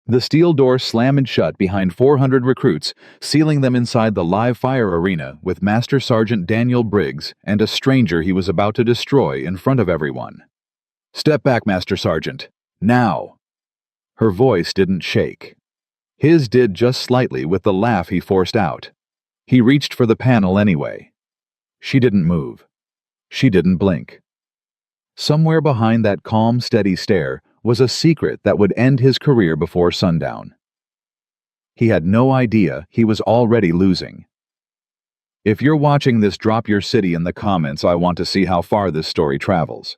The steel door slammed shut behind 400 recruits, sealing them inside the live fire arena with Master Sergeant Daniel Briggs and a stranger he was about to destroy in front of everyone. "Step back, Master Sergeant. Now!" Her voice didn't shake. His did just slightly with the laugh he forced out. He reached for the panel anyway. She didn't move. She didn't blink. Somewhere behind that calm, steady stare was a secret that would end his career before sundown. He had no idea he was already losing. If you're watching this, drop your city in the comments. I want to see how far this story travels.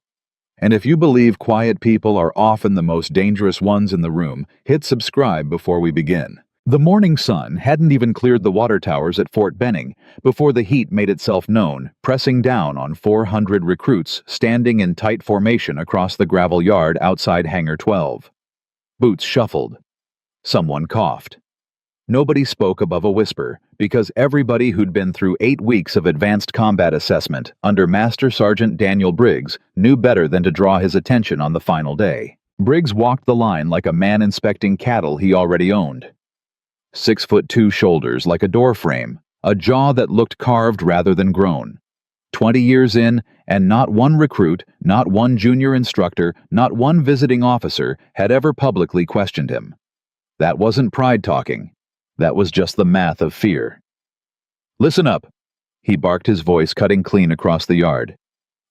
And if you believe quiet people are often the most dangerous ones in the room, hit subscribe before we begin. The morning sun hadn't even cleared the water towers at Fort Benning before the heat made itself known, pressing down on 400 recruits standing in tight formation across the gravel yard outside Hangar 12. Boots shuffled. Someone coughed. Nobody spoke above a whisper, because everybody who'd been through 8 weeks of advanced combat assessment under Master Sergeant Daniel Briggs knew better than to draw his attention on the final day. Briggs walked the line like a man inspecting cattle he already owned. 6'2" shoulders like a door frame, a jaw that looked carved rather than grown. 20 years in, and not one recruit, not one junior instructor, not one visiting officer had ever publicly questioned him. That wasn't pride talking. That was just the math of fear. "Listen up," he barked, his voice cutting clean across the yard.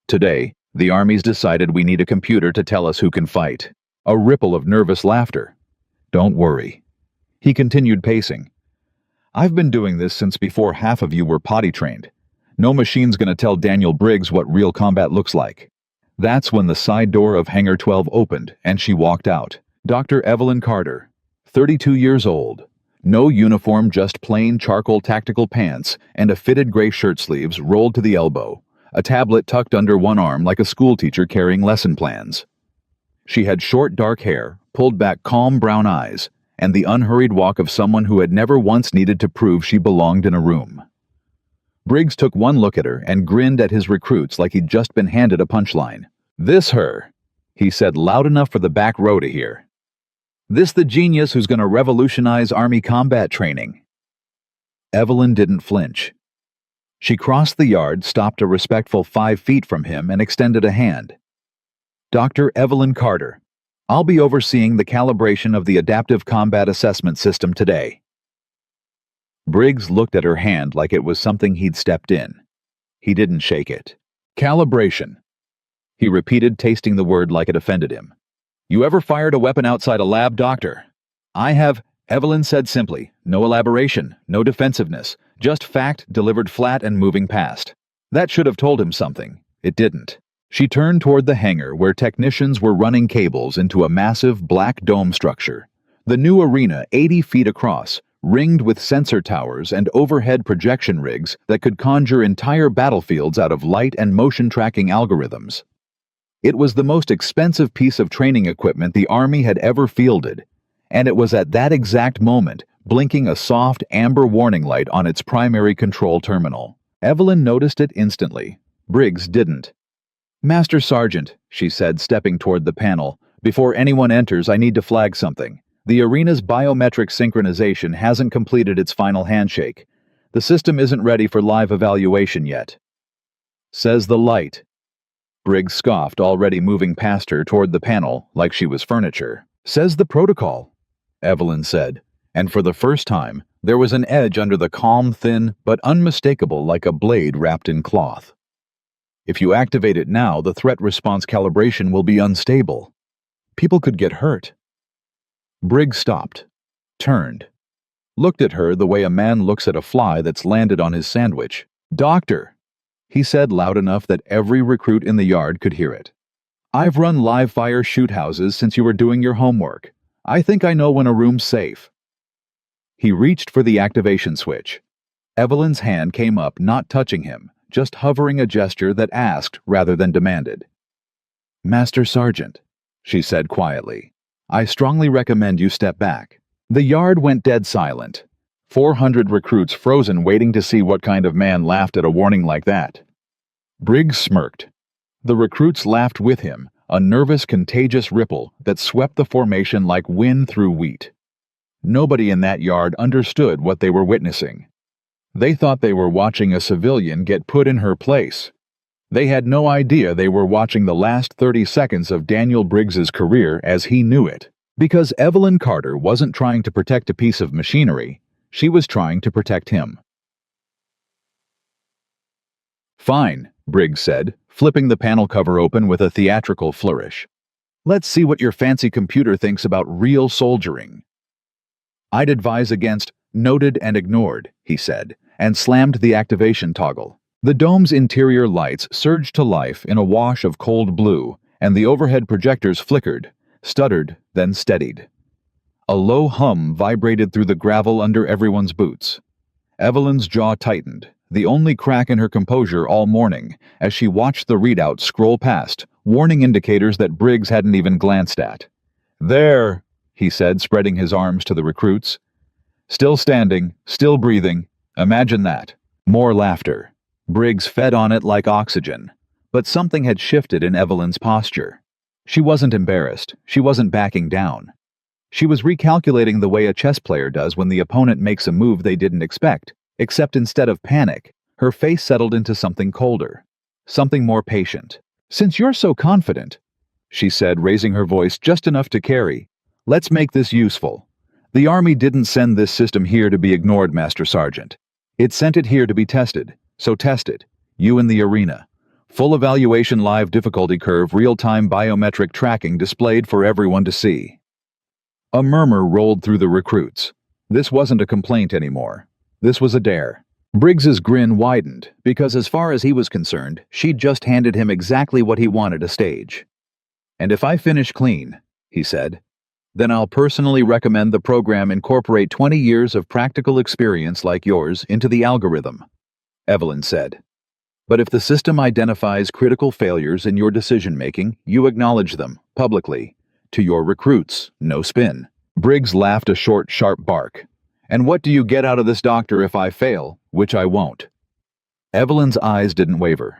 "Today, the Army's decided we need a computer to tell us who can fight." A ripple of nervous laughter. "Don't worry." He continued pacing. "I've been doing this since before half of you were potty trained. No machine's gonna tell Daniel Briggs what real combat looks like." That's when the side door of Hangar 12 opened and she walked out. Dr. Evelyn Carter, 32 years old. No uniform, just plain charcoal tactical pants and a fitted gray shirt sleeves rolled to the elbow, a tablet tucked under one arm like a schoolteacher carrying lesson plans. She had short dark hair, pulled back calm brown eyes, and the unhurried walk of someone who had never once needed to prove she belonged in a room. Briggs took one look at her and grinned at his recruits like he'd just been handed a punchline. "This her," he said loud enough for the back row to hear. "This the genius who's going to revolutionize Army combat training." Evelyn didn't flinch. She crossed the yard, stopped a respectful 5 feet from him, and extended a hand. "Dr. Evelyn Carter, I'll be overseeing the calibration of the Adaptive Combat Assessment System today." Briggs looked at her hand like it was something he'd stepped in. He didn't shake it. "Calibration," he repeated, tasting the word like it offended him. "You ever fired a weapon outside a lab, Doctor?" "I have," Evelyn said simply. No elaboration, no defensiveness, just fact delivered flat and moving past. That should have told him something. It didn't. She turned toward the hangar where technicians were running cables into a massive black dome structure. The new arena, 80 feet across, ringed with sensor towers and overhead projection rigs that could conjure entire battlefields out of light and motion tracking algorithms. It was the most expensive piece of training equipment the Army had ever fielded, and it was at that exact moment, blinking a soft amber warning light on its primary control terminal. Evelyn noticed it instantly. Briggs didn't. "Master Sergeant," she said, stepping toward the panel, "before anyone enters, I need to flag something. The arena's biometric synchronization hasn't completed its final handshake. The system isn't ready for live evaluation yet." "Says the light." Briggs scoffed, already moving past her toward the panel like she was furniture. "Says the protocol," Evelyn said, and for the first time, there was an edge under the calm, thin, but unmistakable like a blade wrapped in cloth. "If you activate it now, the threat response calibration will be unstable. People could get hurt." Briggs stopped, turned, looked at her the way a man looks at a fly that's landed on his sandwich. "Doctor," he said loud enough that every recruit in the yard could hear it. "I've run live fire shoot houses since you were doing your homework. I think I know when a room's safe." He reached for the activation switch. Evelyn's hand came up, not touching him, just hovering, a gesture that asked rather than demanded. "Master Sergeant," she said quietly, "I strongly recommend you step back." The yard went dead silent. 400 recruits frozen, waiting to see what kind of man laughed at a warning like that. Briggs smirked. The recruits laughed with him, a nervous, contagious ripple that swept the formation like wind through wheat. Nobody in that yard understood what they were witnessing. They thought they were watching a civilian get put in her place. They had no idea they were watching the last 30 seconds of Daniel Briggs's career as he knew it. Because Evelyn Carter wasn't trying to protect a piece of machinery, she was trying to protect him. "Fine," Briggs said, flipping the panel cover open with a theatrical flourish. "Let's see what your fancy computer thinks about real soldiering." "I'd advise against noted and ignored," he said, and slammed the activation toggle. The dome's interior lights surged to life in a wash of cold blue, and the overhead projectors flickered, stuttered, then steadied. A low hum vibrated through the gravel under everyone's boots. Evelyn's jaw tightened, the only crack in her composure all morning, as she watched the readout scroll past, warning indicators that Briggs hadn't even glanced at. "There," he said, spreading his arms to the recruits. "Still standing, still breathing. Imagine that." More laughter. Briggs fed on it like oxygen, but something had shifted in Evelyn's posture. She wasn't embarrassed. She wasn't backing down. She was recalculating the way a chess player does when the opponent makes a move they didn't expect, except instead of panic, her face settled into something colder, something more patient. "Since you're so confident," she said, raising her voice just enough to carry, "let's make this useful. The Army didn't send this system here to be ignored, Master Sergeant. It sent it here to be tested. So test it. You in the arena. Full evaluation, live difficulty curve, real-time biometric tracking displayed for everyone to see." A murmur rolled through the recruits. This wasn't a complaint anymore. This was a dare. Briggs's grin widened, because as far as he was concerned, she'd just handed him exactly what he wanted to stage. "And if I finish clean," he said, "then I'll personally recommend the program incorporate 20 years of practical experience like yours into the algorithm," Evelyn said. "But if the system identifies critical failures in your decision-making, you acknowledge them, publicly. To your recruits, no spin." Briggs laughed a short, sharp bark. "And what do you get out of this, Doctor, if I fail, which I won't?" Evelyn's eyes didn't waver.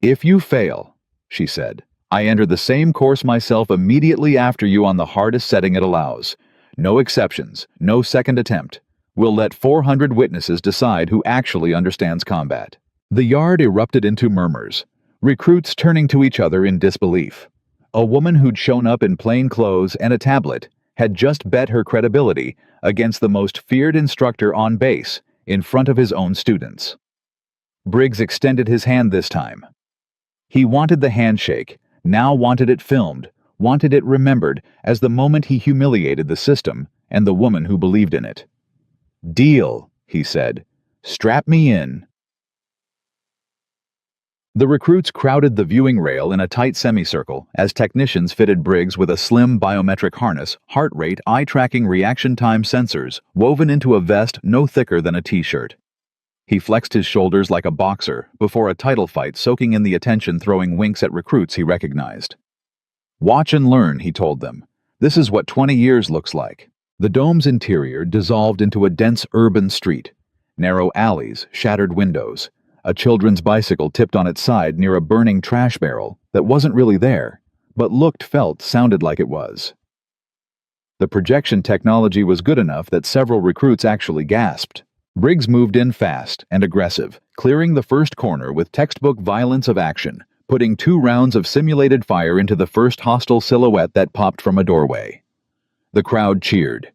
"If you fail," she said, "I enter the same course myself immediately after you on the hardest setting it allows. No exceptions, no second attempt. We'll let 400 witnesses decide who actually understands combat." The yard erupted into murmurs, recruits turning to each other in disbelief. A woman who'd shown up in plain clothes and a tablet had just bet her credibility against the most feared instructor on base in front of his own students. Briggs extended his hand this time. He wanted the handshake, now wanted it filmed, wanted it remembered as the moment he humiliated the system and the woman who believed in it. "Deal," he said. "Strap me in." The recruits crowded the viewing rail in a tight semicircle as technicians fitted Briggs with a slim biometric harness, heart rate, eye-tracking reaction time sensors woven into a vest no thicker than a t-shirt. He flexed his shoulders like a boxer before a title fight, soaking in the attention, throwing winks at recruits he recognized. "Watch and learn," he told them. "This is what 20 years looks like." The dome's interior dissolved into a dense urban street. Narrow alleys, shattered windows. A children's bicycle tipped on its side near a burning trash barrel that wasn't really there, but looked, felt, sounded like it was. The projection technology was good enough that several recruits actually gasped. Briggs moved in fast and aggressive, clearing the first corner with textbook violence of action, putting 2 rounds of simulated fire into the first hostile silhouette that popped from a doorway. The crowd cheered.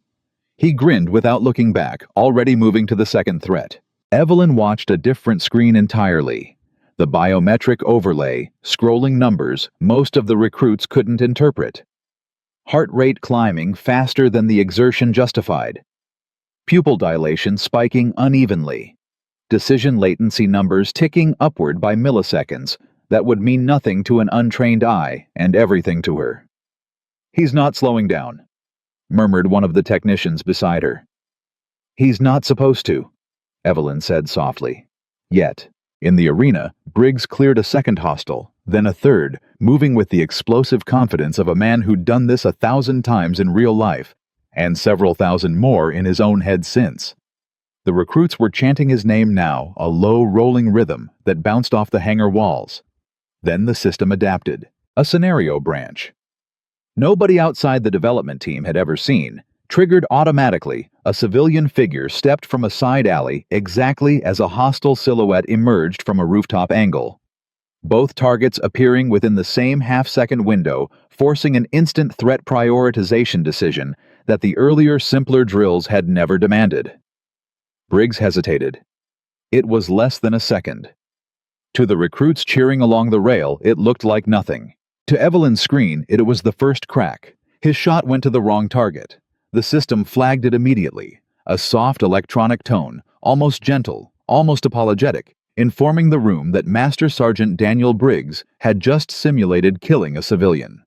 He grinned without looking back, already moving to the second threat. Evelyn watched a different screen entirely. The biometric overlay, scrolling numbers most of the recruits couldn't interpret. Heart rate climbing faster than the exertion justified. Pupil dilation spiking unevenly. Decision latency numbers ticking upward by milliseconds that would mean nothing to an untrained eye and everything to her. "He's not slowing down," murmured one of the technicians beside her. "He's not supposed to," Evelyn said softly. Yet, in the arena, Briggs cleared a second hostile, then a third, moving with the explosive confidence of a man who'd done this 1,000 times in real life, and several thousand more in his own head since. The recruits were chanting his name now, a low, rolling rhythm that bounced off the hangar walls. Then the system adapted. A scenario branch. Nobody outside the development team had ever seen, Triggered automatically, a civilian figure stepped from a side alley exactly as a hostile silhouette emerged from a rooftop angle. Both targets appearing within the same half-second window, forcing an instant threat prioritization decision that the earlier simpler drills had never demanded. Briggs hesitated. It was less than a second. To the recruits cheering along the rail, it looked like nothing. To Evelyn's screen, it was the first crack. His shot went to the wrong target. The system flagged it immediately, a soft electronic tone, almost gentle, almost apologetic, informing the room that Master Sergeant Daniel Briggs had just simulated killing a civilian.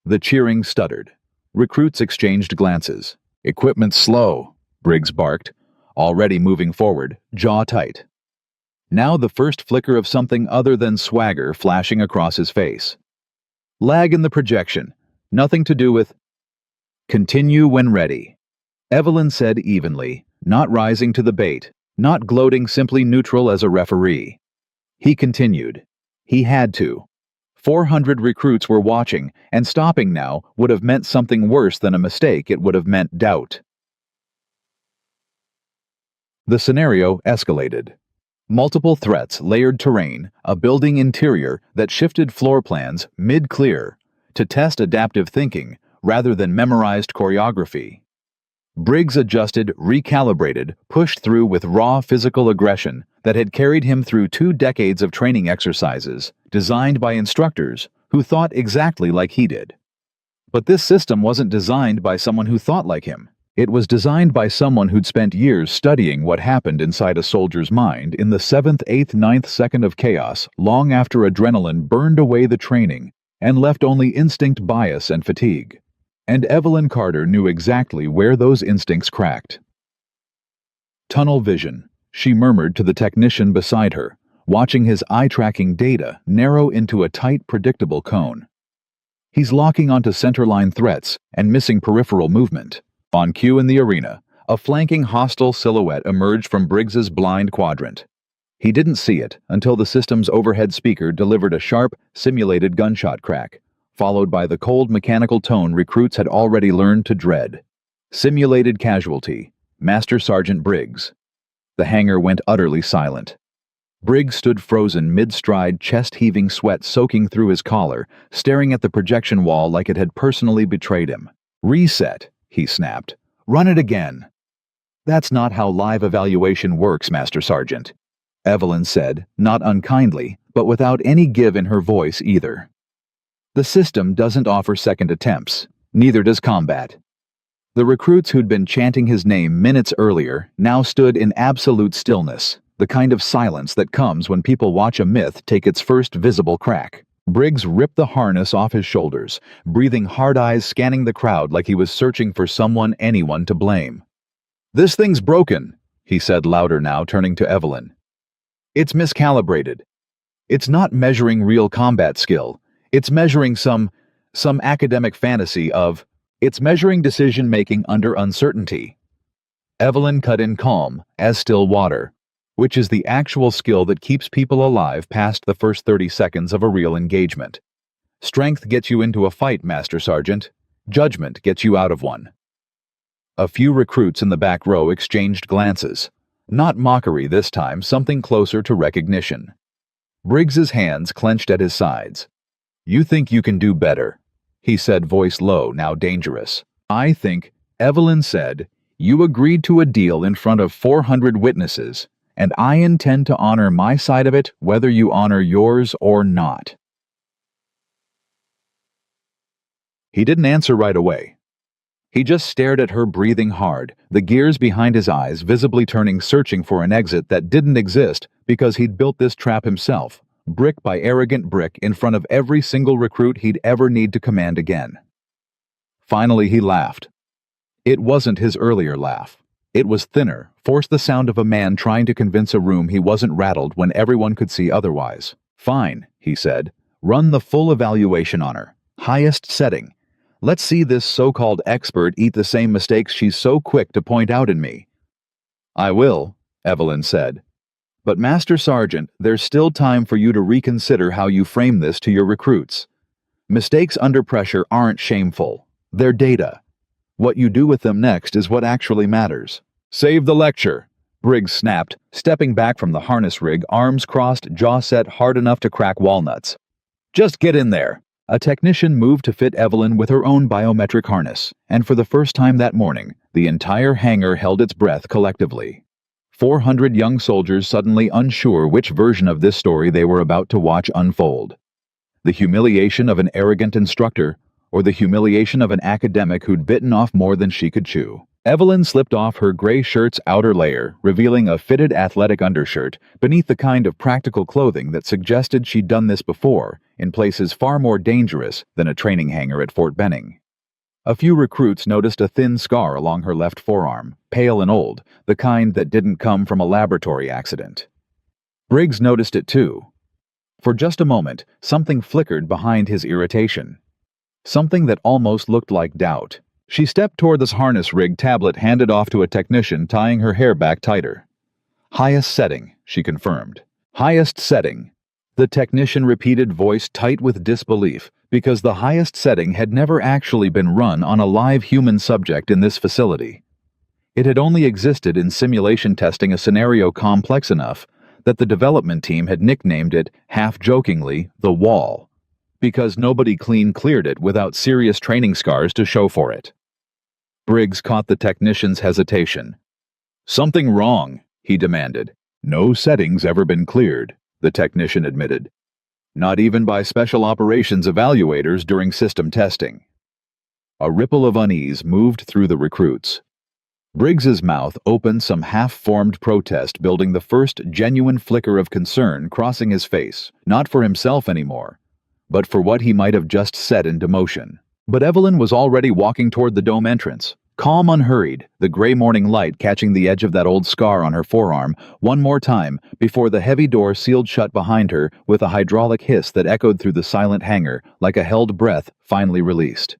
The cheering stuttered. Recruits exchanged glances. "Equipment slow," Briggs barked, already moving forward, jaw tight. Now the first flicker of something other than swagger flashing across his face. "Lag in the projection. Nothing to do with—" "Continue when ready," Evelyn said evenly, not rising to the bait, not gloating, simply neutral as a referee. He continued. He had to. 400 recruits were watching, and stopping now would have meant something worse than a mistake. It would have meant doubt. The scenario escalated. Multiple threats, layered terrain, a building interior that shifted floor plans mid-clear to test adaptive thinking rather than memorized choreography. Briggs adjusted, recalibrated, pushed through with raw physical aggression that had carried him through 2 decades of training exercises designed by instructors who thought exactly like he did. But this system wasn't designed by someone who thought like him. It was designed by someone who'd spent years studying what happened inside a soldier's mind in the 7th, 8th, 9th second of chaos, long after adrenaline burned away the training and left only instinct, bias, and fatigue. And Evelyn Carter knew exactly where those instincts cracked. "Tunnel vision," she murmured to the technician beside her, watching his eye-tracking data narrow into a tight, predictable cone. He's locking onto centerline threats and missing peripheral movement. On cue in the arena, a flanking hostile silhouette emerged from Briggs's blind quadrant. He didn't see it until the system's overhead speaker delivered a sharp, simulated gunshot crack, followed by the cold mechanical tone recruits had already learned to dread. Simulated casualty, Master Sergeant Briggs. The hangar went utterly silent. Briggs stood frozen mid-stride, chest-heaving sweat soaking through his collar, staring at the projection wall like it had personally betrayed him. "Reset," he snapped. "Run it again." "That's not how live evaluation works, Master Sergeant," Evelyn said, not unkindly, but without any give in her voice either. "The system doesn't offer second attempts. Neither does combat." The recruits who'd been chanting his name minutes earlier now stood in absolute stillness, the kind of silence that comes when people watch a myth take its first visible crack. Briggs ripped the harness off his shoulders, breathing hard eyes scanning the crowd like he was searching for anyone to blame. "This thing's broken," he said louder now, turning to Evelyn. "It's miscalibrated. It's not measuring real combat skill. It's measuring some academic fantasy of... It's measuring decision-making under uncertainty." Evelyn cut in calm, as still water, which is the actual skill that keeps people alive past the first 30 seconds of a real engagement. Strength gets you into a fight, Master Sergeant. Judgment gets you out of one. A few recruits in the back row exchanged glances. Not mockery this time, something closer to recognition. Briggs's hands clenched at his sides. "You think you can do better," he said, voice low, now dangerous. "I think," Evelyn said, "you agreed to a deal in front of 400 witnesses, and I intend to honor my side of it whether you honor yours or not." He didn't answer right away. He just stared at her, breathing hard, the gears behind his eyes visibly turning, searching for an exit that didn't exist because he'd built this trap himself, brick by arrogant brick, in front of every single recruit he'd ever need to command again. Finally he laughed. It wasn't his earlier laugh. It was thinner, forced, the sound of a man trying to convince a room he wasn't rattled when everyone could see otherwise. "Fine," he said. "Run the full evaluation on her. Highest setting. Let's see this so-called expert eat the same mistakes she's so quick to point out in me." "I will," Evelyn said. "But Master Sergeant, there's still time for you to reconsider how you frame this to your recruits. Mistakes under pressure aren't shameful. They're data. What you do with them next is what actually matters. Save the lecture, Briggs snapped, stepping back from the harness rig, arms crossed, jaw set hard enough to crack walnuts. Just get in there. A technician moved to fit Evelyn with her own biometric harness, and for the first time that morning, the entire hangar held its breath collectively. 400 young soldiers suddenly unsure which version of this story they were about to watch unfold. The humiliation of an arrogant instructor, or the humiliation of an academic who'd bitten off more than she could chew. Evelyn slipped off her gray shirt's outer layer, revealing a fitted athletic undershirt beneath the kind of practical clothing that suggested she'd done this before in places far more dangerous than a training hangar at Fort Benning. A few recruits noticed a thin scar along her left forearm, pale and old, the kind that didn't come from a laboratory accident. Briggs noticed it too. For just a moment, something flickered behind his irritation. Something that almost looked like doubt. She stepped toward this harness rig tablet handed off to a technician, tying her hair back tighter. Highest setting, she confirmed. Highest setting. The technician repeated, voice tight with disbelief, because the highest setting had never actually been run on a live human subject in this facility. It had only existed in simulation testing a scenario complex enough that the development team had nicknamed it, half-jokingly, the Wall, because nobody cleared it without serious training scars to show for it. Briggs caught the technician's hesitation. Something wrong, he demanded. No setting's ever been cleared, the technician admitted. Not even by special operations evaluators during system testing. A ripple of unease moved through the recruits. Briggs's mouth opened some half-formed protest, building the first genuine flicker of concern crossing his face, not for himself anymore, but for what he might have just set into motion. But Evelyn was already walking toward the dome entrance, calm, unhurried, the gray morning light catching the edge of that old scar on her forearm one more time before the heavy door sealed shut behind her with a hydraulic hiss that echoed through the silent hangar like a held breath finally released.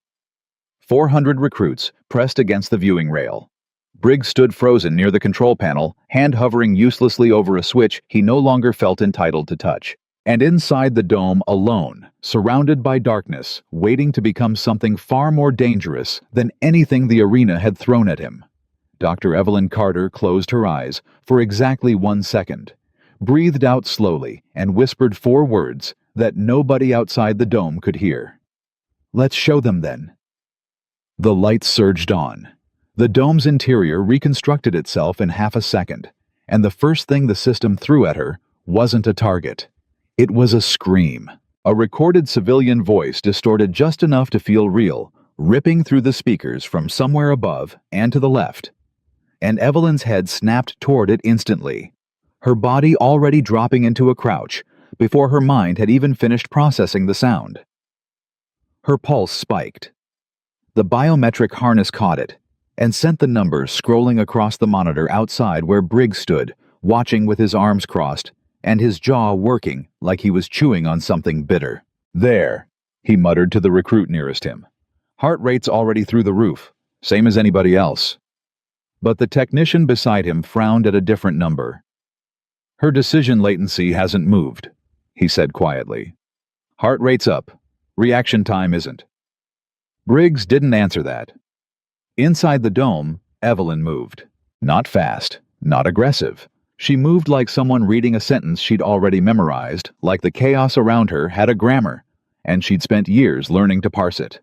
400 recruits pressed against the viewing rail. Briggs stood frozen near the control panel, hand hovering uselessly over a switch he no longer felt entitled to touch. And inside the dome, alone, surrounded by darkness, waiting to become something far more dangerous than anything the arena had thrown at him. Dr. Evelyn Carter closed her eyes for exactly 1 second, breathed out slowly, and whispered 4 words that nobody outside the dome could hear. Let's show them then. The lights surged on. The dome's interior reconstructed itself in half a second, and the first thing the system threw at her wasn't a target. It was a scream. A recorded civilian voice distorted just enough to feel real, ripping through the speakers from somewhere above and to the left. And Evelyn's head snapped toward it instantly, her body already dropping into a crouch before her mind had even finished processing the sound. Her pulse spiked. The biometric harness caught it and sent the numbers scrolling across the monitor outside where Briggs stood, watching with his arms crossed and his jaw working like he was chewing on something bitter. There, he muttered to the recruit nearest him. Heart rate's already through the roof, same as anybody else. But the technician beside him frowned at a different number. Her decision latency hasn't moved, he said quietly. Heart rate's up. Reaction time isn't. Briggs didn't answer that. Inside the dome, Evelyn moved. Not fast, not aggressive. She moved like someone reading a sentence she'd already memorized, like the chaos around her had a grammar, and she'd spent years learning to parse it.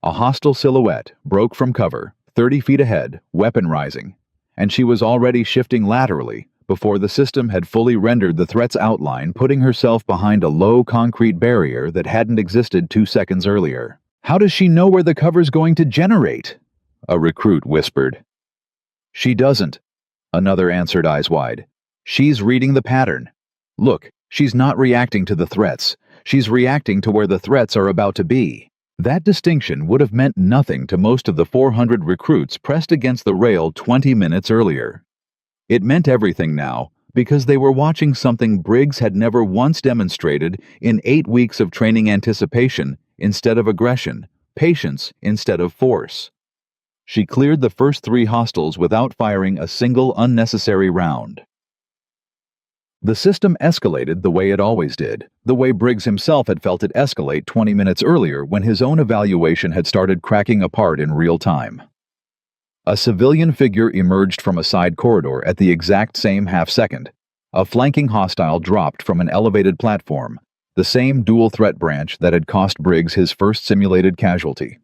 A hostile silhouette broke from cover, 30 feet ahead, weapon rising, and she was already shifting laterally before the system had fully rendered the threat's outline, putting herself behind a low concrete barrier that hadn't existed 2 seconds earlier. How does she know where the cover's going to generate? A recruit whispered. She doesn't. Another answered, eyes wide. She's reading the pattern. Look, she's not reacting to the threats. She's reacting to where the threats are about to be. That distinction would have meant nothing to most of the 400 recruits pressed against the rail 20 minutes earlier. It meant everything now, because they were watching something Briggs had never once demonstrated in 8 weeks of training: anticipation instead of aggression, patience instead of force. She cleared the first 3 hostiles without firing a single unnecessary round. The system escalated the way it always did, the way Briggs himself had felt it escalate 20 minutes earlier when his own evaluation had started cracking apart in real time. A civilian figure emerged from a side corridor at the exact same half-second. A flanking hostile dropped from an elevated platform, the same dual-threat branch that had cost Briggs his first simulated casualty.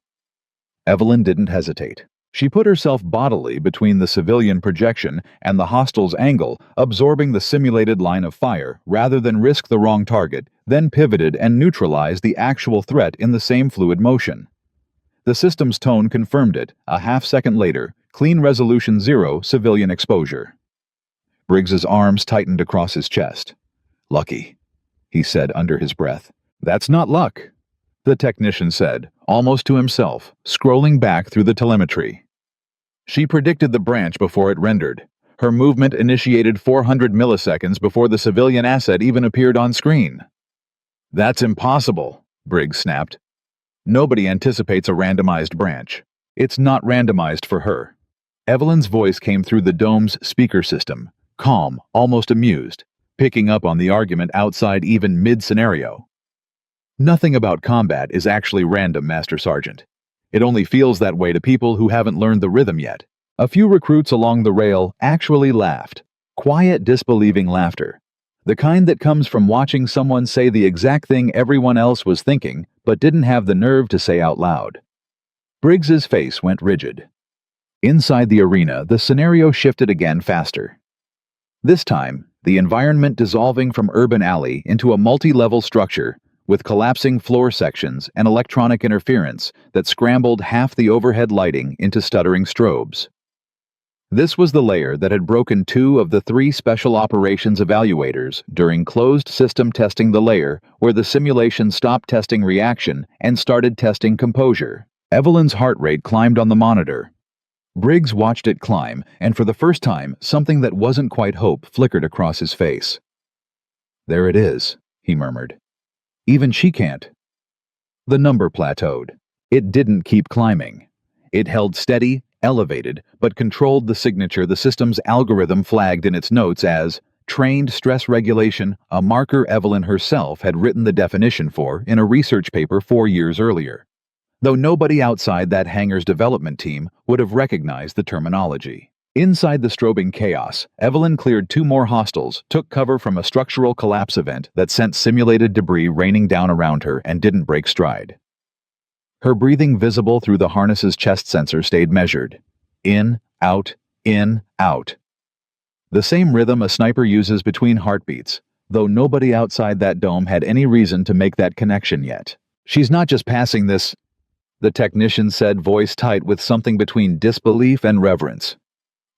Evelyn didn't hesitate. She put herself bodily between the civilian projection and the hostile's angle, absorbing the simulated line of fire rather than risk the wrong target, then pivoted and neutralized the actual threat in the same fluid motion. The system's tone confirmed it, a half-second later, clean resolution 0 civilian exposure. Briggs's arms tightened across his chest. "Lucky," he said under his breath. "That's not luck," the technician said, almost to himself, scrolling back through the telemetry. She predicted the branch before it rendered. Her movement initiated 400 milliseconds before the civilian asset even appeared on screen. "That's impossible," Briggs snapped. "Nobody anticipates a randomized branch. It's not randomized for her." Evelyn's voice came through the dome's speaker system, calm, almost amused, picking up on the argument outside even mid-scenario. "Nothing about combat is actually random, Master Sergeant. It only feels that way to people who haven't learned the rhythm yet." A few recruits along the rail actually laughed. Quiet, disbelieving laughter. The kind that comes from watching someone say the exact thing everyone else was thinking, but didn't have the nerve to say out loud. Briggs's face went rigid. Inside the arena, the scenario shifted again faster. This time, the environment dissolving from urban alley into a multi-level structure, with collapsing floor sections and electronic interference that scrambled half the overhead lighting into stuttering strobes. This was the layer that had broken 2 of the 3 special operations evaluators during closed system testing, the layer where the simulation stopped testing reaction and started testing composure. Evelyn's heart rate climbed on the monitor. Briggs watched it climb, and for the first time, something that wasn't quite hope flickered across his face. "There it is," he murmured. "Even she can't." The number plateaued. It didn't keep climbing. It held steady, elevated, but controlled the signature the system's algorithm flagged in its notes as trained stress regulation, a marker Evelyn herself had written the definition for in a research paper 4 years earlier, though nobody outside that hangar's development team would have recognized the terminology. Inside the strobing chaos, Evelyn cleared 2 more hostiles, took cover from a structural collapse event that sent simulated debris raining down around her and didn't break stride. Her breathing, visible through the harness's chest sensor, stayed measured. In, out, in, out. The same rhythm a sniper uses between heartbeats, though nobody outside that dome had any reason to make that connection yet. "She's not just passing this," the technician said, voice tight with something between disbelief and reverence.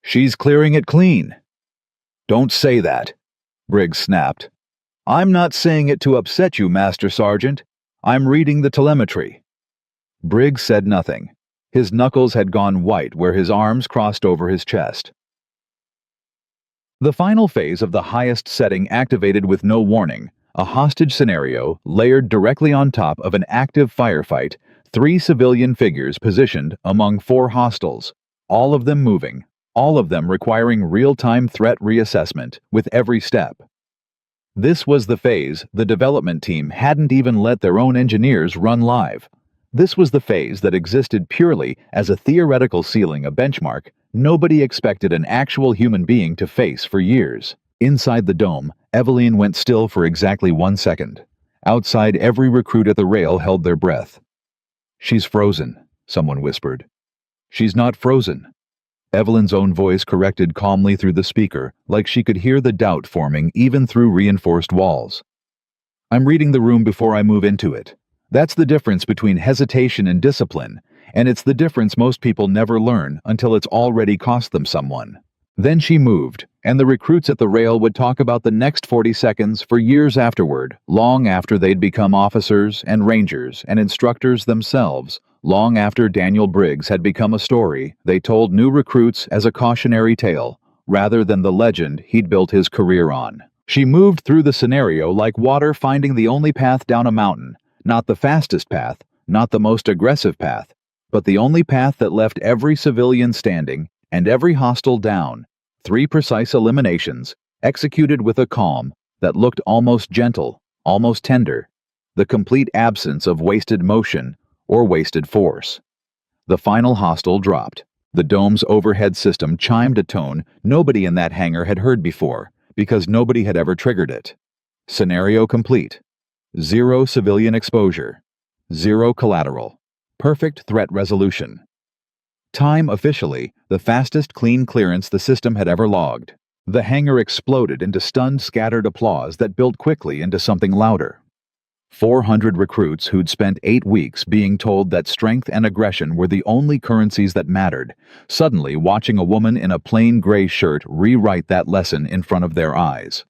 "She's clearing it clean." "Don't say that," Briggs snapped. "I'm not saying it to upset you, Master Sergeant. I'm reading the telemetry." Briggs said nothing. His knuckles had gone white where his arms crossed over his chest. The final phase of the highest setting activated with no warning, a hostage scenario layered directly on top of an active firefight, 3 civilian figures positioned among 4 hostiles, all of them moving, all of them requiring real-time threat reassessment with every step. This was the phase the development team hadn't even let their own engineers run live. This was the phase that existed purely as a theoretical ceiling, a benchmark nobody expected an actual human being to face for years. Inside the dome, Evelyn went still for exactly 1 second. Outside, every recruit at the rail held their breath. "She's frozen," someone whispered. "She's not frozen." Evelyn's own voice corrected calmly through the speaker, like she could hear the doubt forming even through reinforced walls. "I'm reading the room before I move into it. That's the difference between hesitation and discipline, and it's the difference most people never learn until it's already cost them someone." Then she moved, and the recruits at the rail would talk about the next 40 seconds for years afterward, long after they'd become officers and rangers and instructors themselves, long after Daniel Briggs had become a story they told new recruits as a cautionary tale, rather than the legend he'd built his career on. She moved through the scenario like water finding the only path down a mountain, not the fastest path, not the most aggressive path, but the only path that left every civilian standing and every hostile down. 3 precise eliminations, executed with a calm that looked almost gentle, almost tender, the complete absence of wasted motion or wasted force. The final hostile dropped. The dome's overhead system chimed a tone nobody in that hangar had heard before, because nobody had ever triggered it. Scenario complete. 0 civilian exposure. 0 collateral. Perfect threat resolution. Time officially, the fastest clean clearance the system had ever logged. The hangar exploded into stunned, scattered applause that built quickly into something louder. 400 recruits who'd spent 8 weeks being told that strength and aggression were the only currencies that mattered, suddenly watching a woman in a plain gray shirt rewrite that lesson in front of their eyes.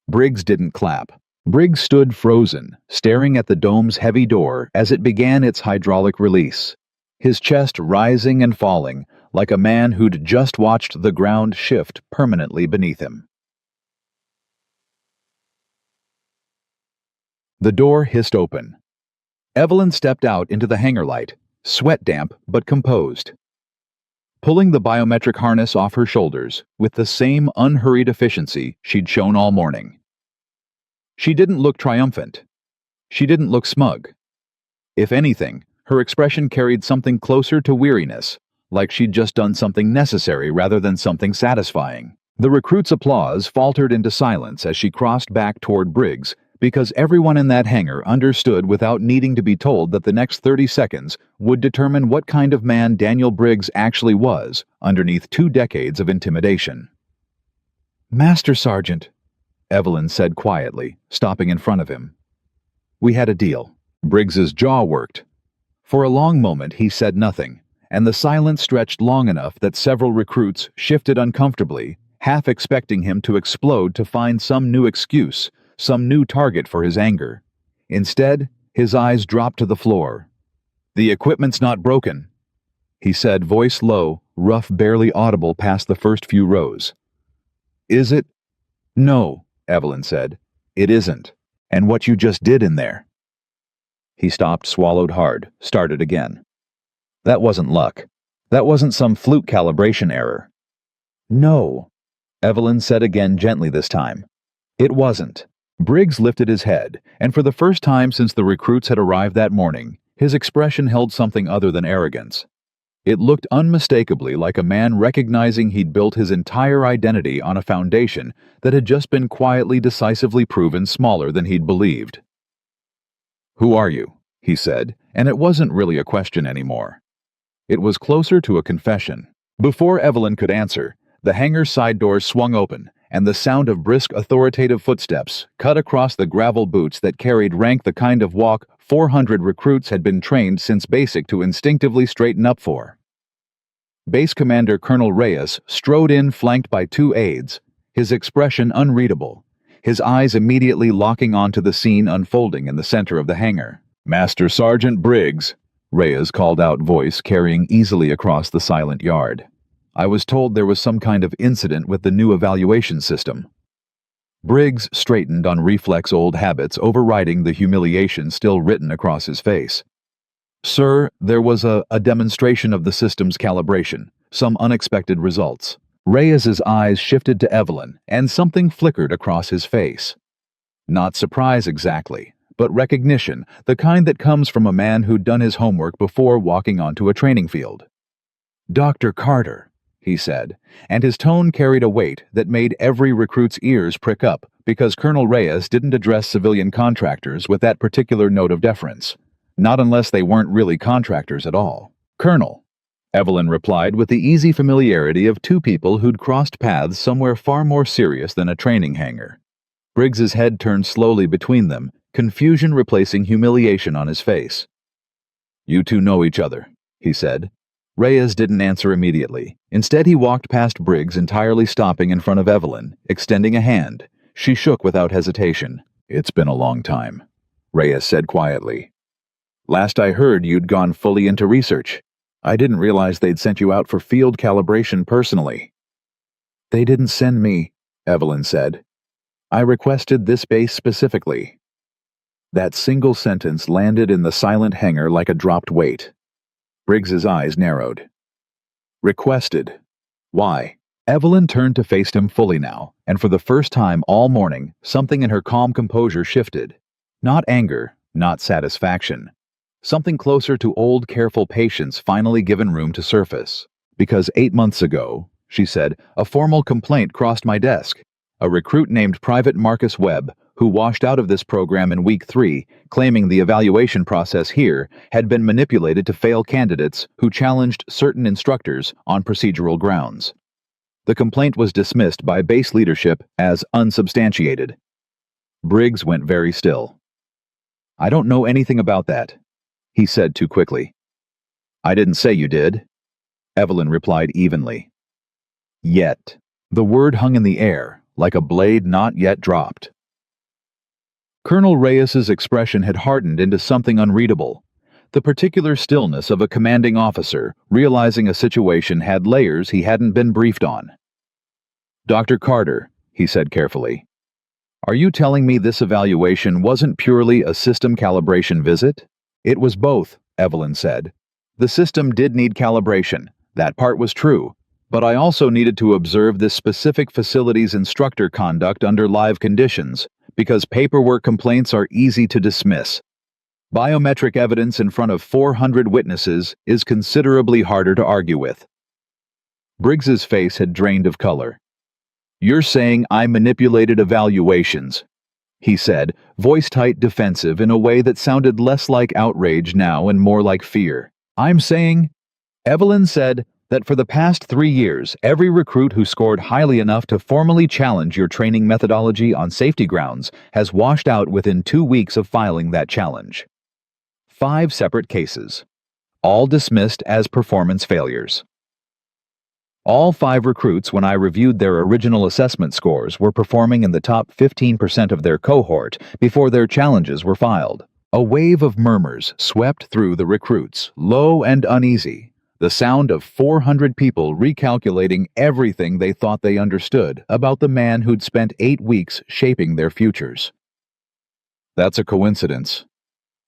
Briggs didn't clap. Briggs stood frozen, staring at the dome's heavy door as it began its hydraulic release, his chest rising and falling like a man who'd just watched the ground shift permanently beneath him. The door hissed open. Evelyn stepped out into the hangar light, sweat-damp but composed. Pulling the biometric harness off her shoulders with the same unhurried efficiency she'd shown all morning. She didn't look triumphant. She didn't look smug. If anything, her expression carried something closer to weariness, like she'd just done something necessary rather than something satisfying. The recruits' applause faltered into silence as she crossed back toward Briggs, because everyone in that hangar understood without needing to be told that the next 30 seconds would determine what kind of man Daniel Briggs actually was underneath 2 decades of intimidation. "Master Sergeant," Evelyn said quietly, stopping in front of him. "We had a deal." Briggs's jaw worked. For a long moment he said nothing, and the silence stretched long enough that several recruits shifted uncomfortably, half expecting him to explode to find some new excuse, some new target for his anger. Instead, his eyes dropped to the floor. "The equipment's not broken," he said, voice low, rough barely audible past the first few rows. "Is it?" "No," Evelyn said. "It isn't. And what you just did in there." He stopped, swallowed hard, started again. "That wasn't luck. That wasn't some fluke calibration error." "No," Evelyn said again gently this time. "It wasn't." Briggs lifted his head, and for the first time since the recruits had arrived that morning, his expression held something other than arrogance. It looked unmistakably like a man recognizing he'd built his entire identity on a foundation that had just been quietly, decisively proven smaller than he'd believed. "Who are you?" he said, and it wasn't really a question anymore. It was closer to a confession. Before Evelyn could answer, the hangar's side doors swung open, and the sound of brisk, authoritative footsteps cut across the gravel boots that carried rank the kind of walk 400 recruits had been trained since basic to instinctively straighten up for. Base Commander Colonel Reyes strode in flanked by 2 aides, his expression unreadable, his eyes immediately locking onto the scene unfolding in the center of the hangar. "Master Sergeant Briggs," Reyes called out, voice carrying easily across the silent yard. "I was told there was some kind of incident with the new evaluation system." Briggs straightened on reflex old habits overriding the humiliation still written across his face. "Sir, there was a demonstration of the system's calibration, some unexpected results." Reyes's eyes shifted to Evelyn, and something flickered across his face. Not surprise exactly, but recognition, the kind that comes from a man who'd done his homework before walking onto a training field. "Dr. Carter," he said, and his tone carried a weight that made every recruit's ears prick up, because Colonel Reyes didn't address civilian contractors with that particular note of deference, not unless they weren't really contractors at all. "Colonel," Evelyn replied with the easy familiarity of 2 people who'd crossed paths somewhere far more serious than a training hangar. Briggs's head turned slowly between them, confusion replacing humiliation on his face. "You 2 know each other," he said. Reyes didn't answer immediately. Instead, he walked past Briggs, entirely stopping in front of Evelyn, extending a hand. She shook without hesitation. "It's been a long time," Reyes said quietly. "Last I heard, you'd gone fully into research. I didn't realize they'd sent you out for field calibration personally." "They didn't send me," Evelyn said. "I requested this base specifically." That single sentence landed in the silent hangar like a dropped weight. Briggs's eyes narrowed. "Requested? Why?" Evelyn turned to face him fully now, and for the first time all morning, something in her calm composure shifted. Not anger, not satisfaction. Something closer to old, careful patience finally given room to surface. Because 8 months ago, she said, a formal complaint crossed my desk. A recruit named Private Marcus Webb, who washed out of this program in week 3, claiming the evaluation process here had been manipulated to fail candidates who challenged certain instructors on procedural grounds. The complaint was dismissed by base leadership as unsubstantiated. Briggs went very still. "I don't know anything about that," he said too quickly. "I didn't say you did," Evelyn replied evenly. "Yet." The word hung in the air, like a blade not yet dropped. Colonel Reyes's expression had hardened into something unreadable. The particular stillness of a commanding officer, realizing a situation had layers he hadn't been briefed on. "Dr. Carter," he said carefully, "are you telling me this evaluation wasn't purely a system calibration visit?" "It was both," Evelyn said. "The system did need calibration. That part was true. But I also needed to observe this specific facility's instructor conduct under live conditions, because paperwork complaints are easy to dismiss. Biometric evidence in front of 400 witnesses is considerably harder to argue with." Briggs's face had drained of color. "You're saying I manipulated evaluations," he said, voice tight, defensive in a way that sounded less like outrage now and more like fear. "I'm saying," Evelyn said, "that for the past 3 years, every recruit who scored highly enough to formally challenge your training methodology on safety grounds has washed out within 2 weeks of filing that challenge. 5 separate cases, all dismissed as performance failures. All 5 recruits, when I reviewed their original assessment scores, were performing in the top 15% of their cohort before their challenges were filed." A wave of murmurs swept through the recruits, low and uneasy, the sound of 400 people recalculating everything they thought they understood about the man who'd spent 8 weeks shaping their futures. "That's a coincidence,"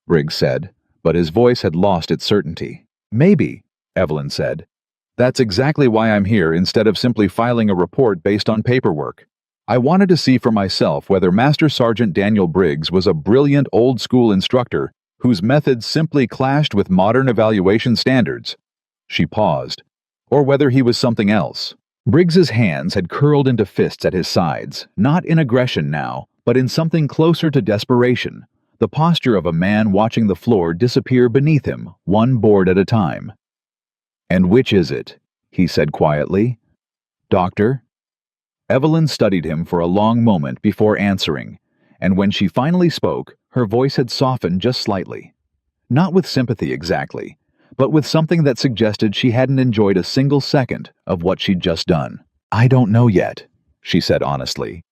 Briggs said, but his voice had lost its certainty. "Maybe," Evelyn said. "That's exactly why I'm here instead of simply filing a report based on paperwork. I wanted to see for myself whether Master Sergeant Daniel Briggs was a brilliant old-school instructor whose methods simply clashed with modern evaluation standards." She paused. "Or whether he was something else." Briggs's hands had curled into fists at his sides, not in aggression now, but in something closer to desperation, the posture of a man watching the floor disappear beneath him, one board at a time. "And which is it?" he said quietly. "Doctor?" Evelyn studied him for a long moment before answering, and when she finally spoke, her voice had softened just slightly. Not with sympathy exactly, but with something that suggested she hadn't enjoyed a single second of what she'd just done. "I don't know yet," she said honestly.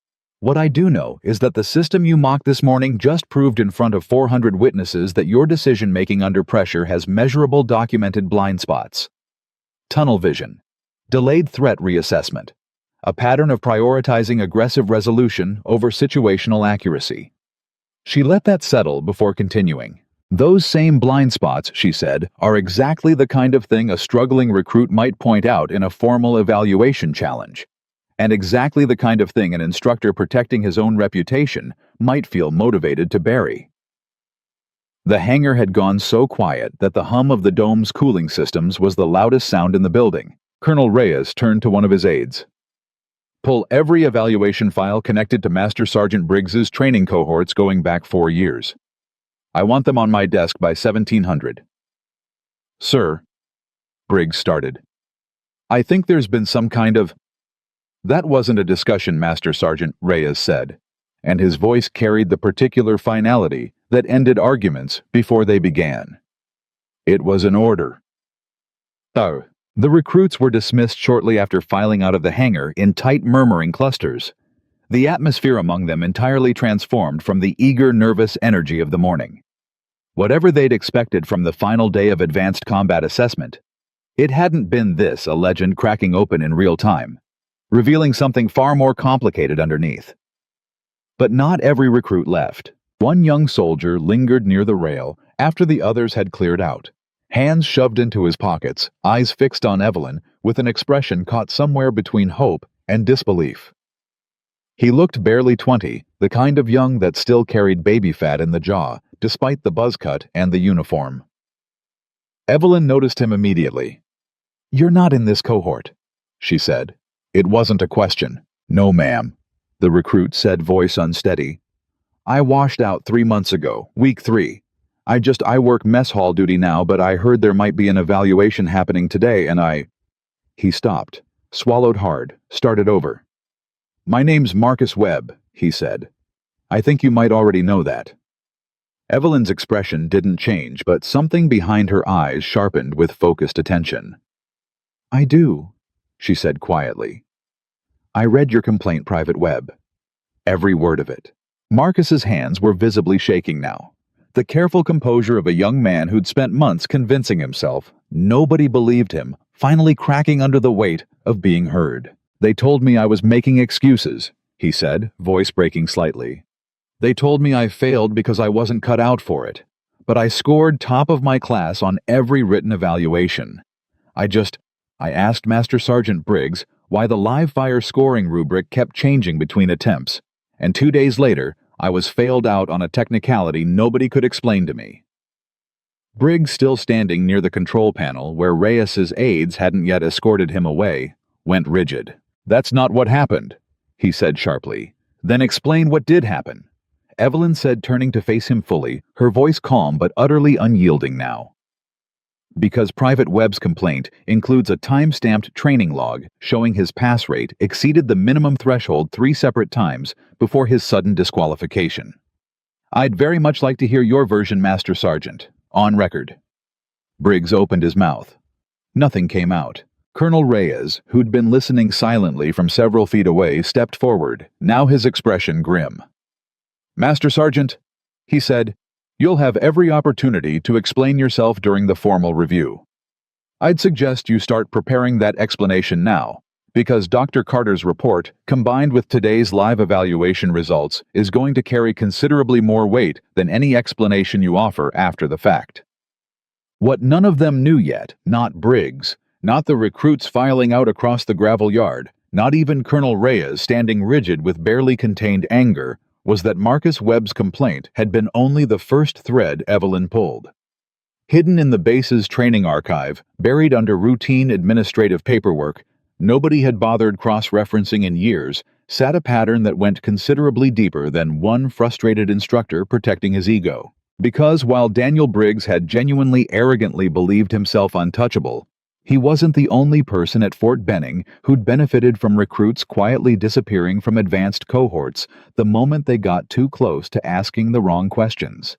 "What I do know is that the system you mocked this morning just proved in front of 400 witnesses that your decision-making under pressure has measurable documented blind spots. Tunnel vision, delayed threat reassessment, a pattern of prioritizing aggressive resolution over situational accuracy." She let that settle before continuing. "Those same blind spots," she said, "are exactly the kind of thing a struggling recruit might point out in a formal evaluation challenge, and exactly the kind of thing an instructor protecting his own reputation might feel motivated to bury." The hangar had gone so quiet that the hum of the dome's cooling systems was the loudest sound in the building. Colonel Reyes turned to one of his aides. "Pull every evaluation file connected to Master Sergeant Briggs's training cohorts going back 4 years. I want them on my desk by 1700. "Sir," Briggs started. "I think there's been some kind of—" "That wasn't a discussion, Master Sergeant," Reyes said, and his voice carried the particular finality that ended arguments before they began. "It was an order." "Oh." The recruits were dismissed shortly after filing out of the hangar in tight murmuring clusters, the atmosphere among them entirely transformed from the eager, nervous energy of the morning. Whatever they'd expected from the final day of advanced combat assessment, it hadn't been this, a legend cracking open in real time, revealing something far more complicated underneath. But not every recruit left. One young soldier lingered near the rail after the others had cleared out, Hands shoved into his pockets, eyes fixed on Evelyn, with an expression caught somewhere between hope and disbelief. He looked barely 20, the kind of young that still carried baby fat in the jaw, despite the buzz cut and the uniform. Evelyn noticed him immediately. "You're not in this cohort," she said. It wasn't a question. "No, ma'am," the recruit said, voice unsteady. "I washed out 3 months ago, week 3. I work mess hall duty now, but I heard there might be an evaluation happening today and I—" He stopped, swallowed hard, started over. "My name's Marcus Webb," he said. "I think you might already know that." Evelyn's expression didn't change, but something behind her eyes sharpened with focused attention. "I do," she said quietly. "I read your complaint, Private Webb." Every word of it. Marcus's hands were visibly shaking now. The careful composure of a young man who'd spent months convincing himself nobody believed him, finally cracking under the weight of being heard. "They told me I was making excuses," he said, voice breaking slightly. "They told me I failed because I wasn't cut out for it. But I scored top of my class on every written evaluation. I asked Master Sergeant Briggs why the live fire scoring rubric kept changing between attempts, and 2 days later, I was failed out on a technicality nobody could explain to me." Briggs, still standing near the control panel where Reyes's aides hadn't yet escorted him away, went rigid. "That's not what happened," he said sharply. "Then explain what did happen," Evelyn said, turning to face him fully, her voice calm but utterly unyielding now. "Because Private Webb's complaint includes a time-stamped training log showing his pass rate exceeded the minimum threshold 3 separate times before his sudden disqualification. I'd very much like to hear your version, Master Sergeant. On record." Briggs opened his mouth. Nothing came out. Colonel Reyes, who'd been listening silently from several feet away, stepped forward, now his expression grim. "Master Sergeant," he said, "you'll have every opportunity to explain yourself during the formal review. I'd suggest you start preparing that explanation now, because Dr. Carter's report, combined with today's live evaluation results, is going to carry considerably more weight than any explanation you offer after the fact." What none of them knew yet, not Briggs, not the recruits filing out across the gravel yard, not even Colonel Reyes standing rigid with barely contained anger, was that Marcus Webb's complaint had been only the first thread Evelyn pulled. Hidden in the base's training archive, buried under routine administrative paperwork, nobody had bothered cross-referencing in years, sat a pattern that went considerably deeper than one frustrated instructor protecting his ego. Because while Daniel Briggs had genuinely arrogantly believed himself untouchable, he wasn't the only person at Fort Benning who'd benefited from recruits quietly disappearing from advanced cohorts the moment they got too close to asking the wrong questions.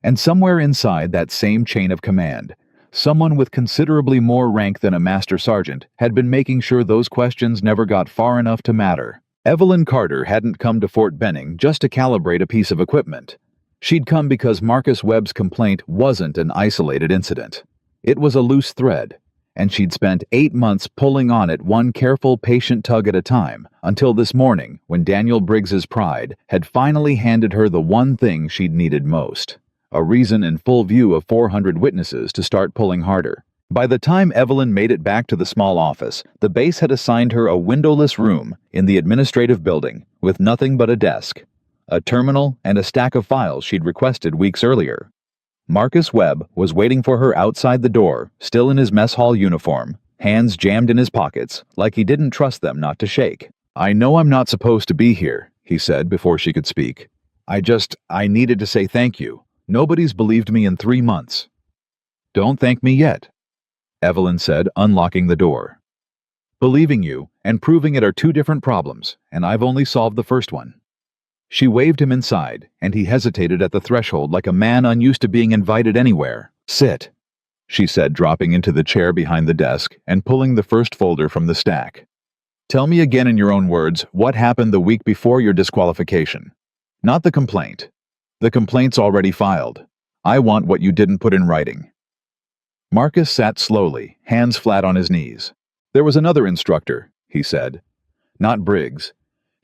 And somewhere inside that same chain of command, someone with considerably more rank than a master sergeant had been making sure those questions never got far enough to matter. Evelyn Carter hadn't come to Fort Benning just to calibrate a piece of equipment. She'd come because Marcus Webb's complaint wasn't an isolated incident. It was a loose thread, and she'd spent 8 months pulling on it one careful, patient tug at a time, until this morning when Daniel Briggs's pride had finally handed her the one thing she'd needed most, a reason in full view of 400 witnesses to start pulling harder. By the time Evelyn made it back to the small office, the base had assigned her a windowless room in the administrative building with nothing but a desk, a terminal, and a stack of files she'd requested weeks earlier. Marcus Webb was waiting for her outside the door, still in his mess hall uniform, hands jammed in his pockets, like he didn't trust them not to shake. "I know I'm not supposed to be here," he said before she could speak. I needed to say thank you. Nobody's believed me in 3 months." "Don't thank me yet," Evelyn said, unlocking the door. "Believing you and proving it are 2 different problems, and I've only solved the first one." She waved him inside, and he hesitated at the threshold like a man unused to being invited anywhere. "Sit," she said, dropping into the chair behind the desk and pulling the first folder from the stack. "Tell me again in your own words what happened the week before your disqualification. Not the complaint. The complaint's already filed. I want what you didn't put in writing." Marcus sat slowly, hands flat on his knees. "There was another instructor," he said. "Not Briggs.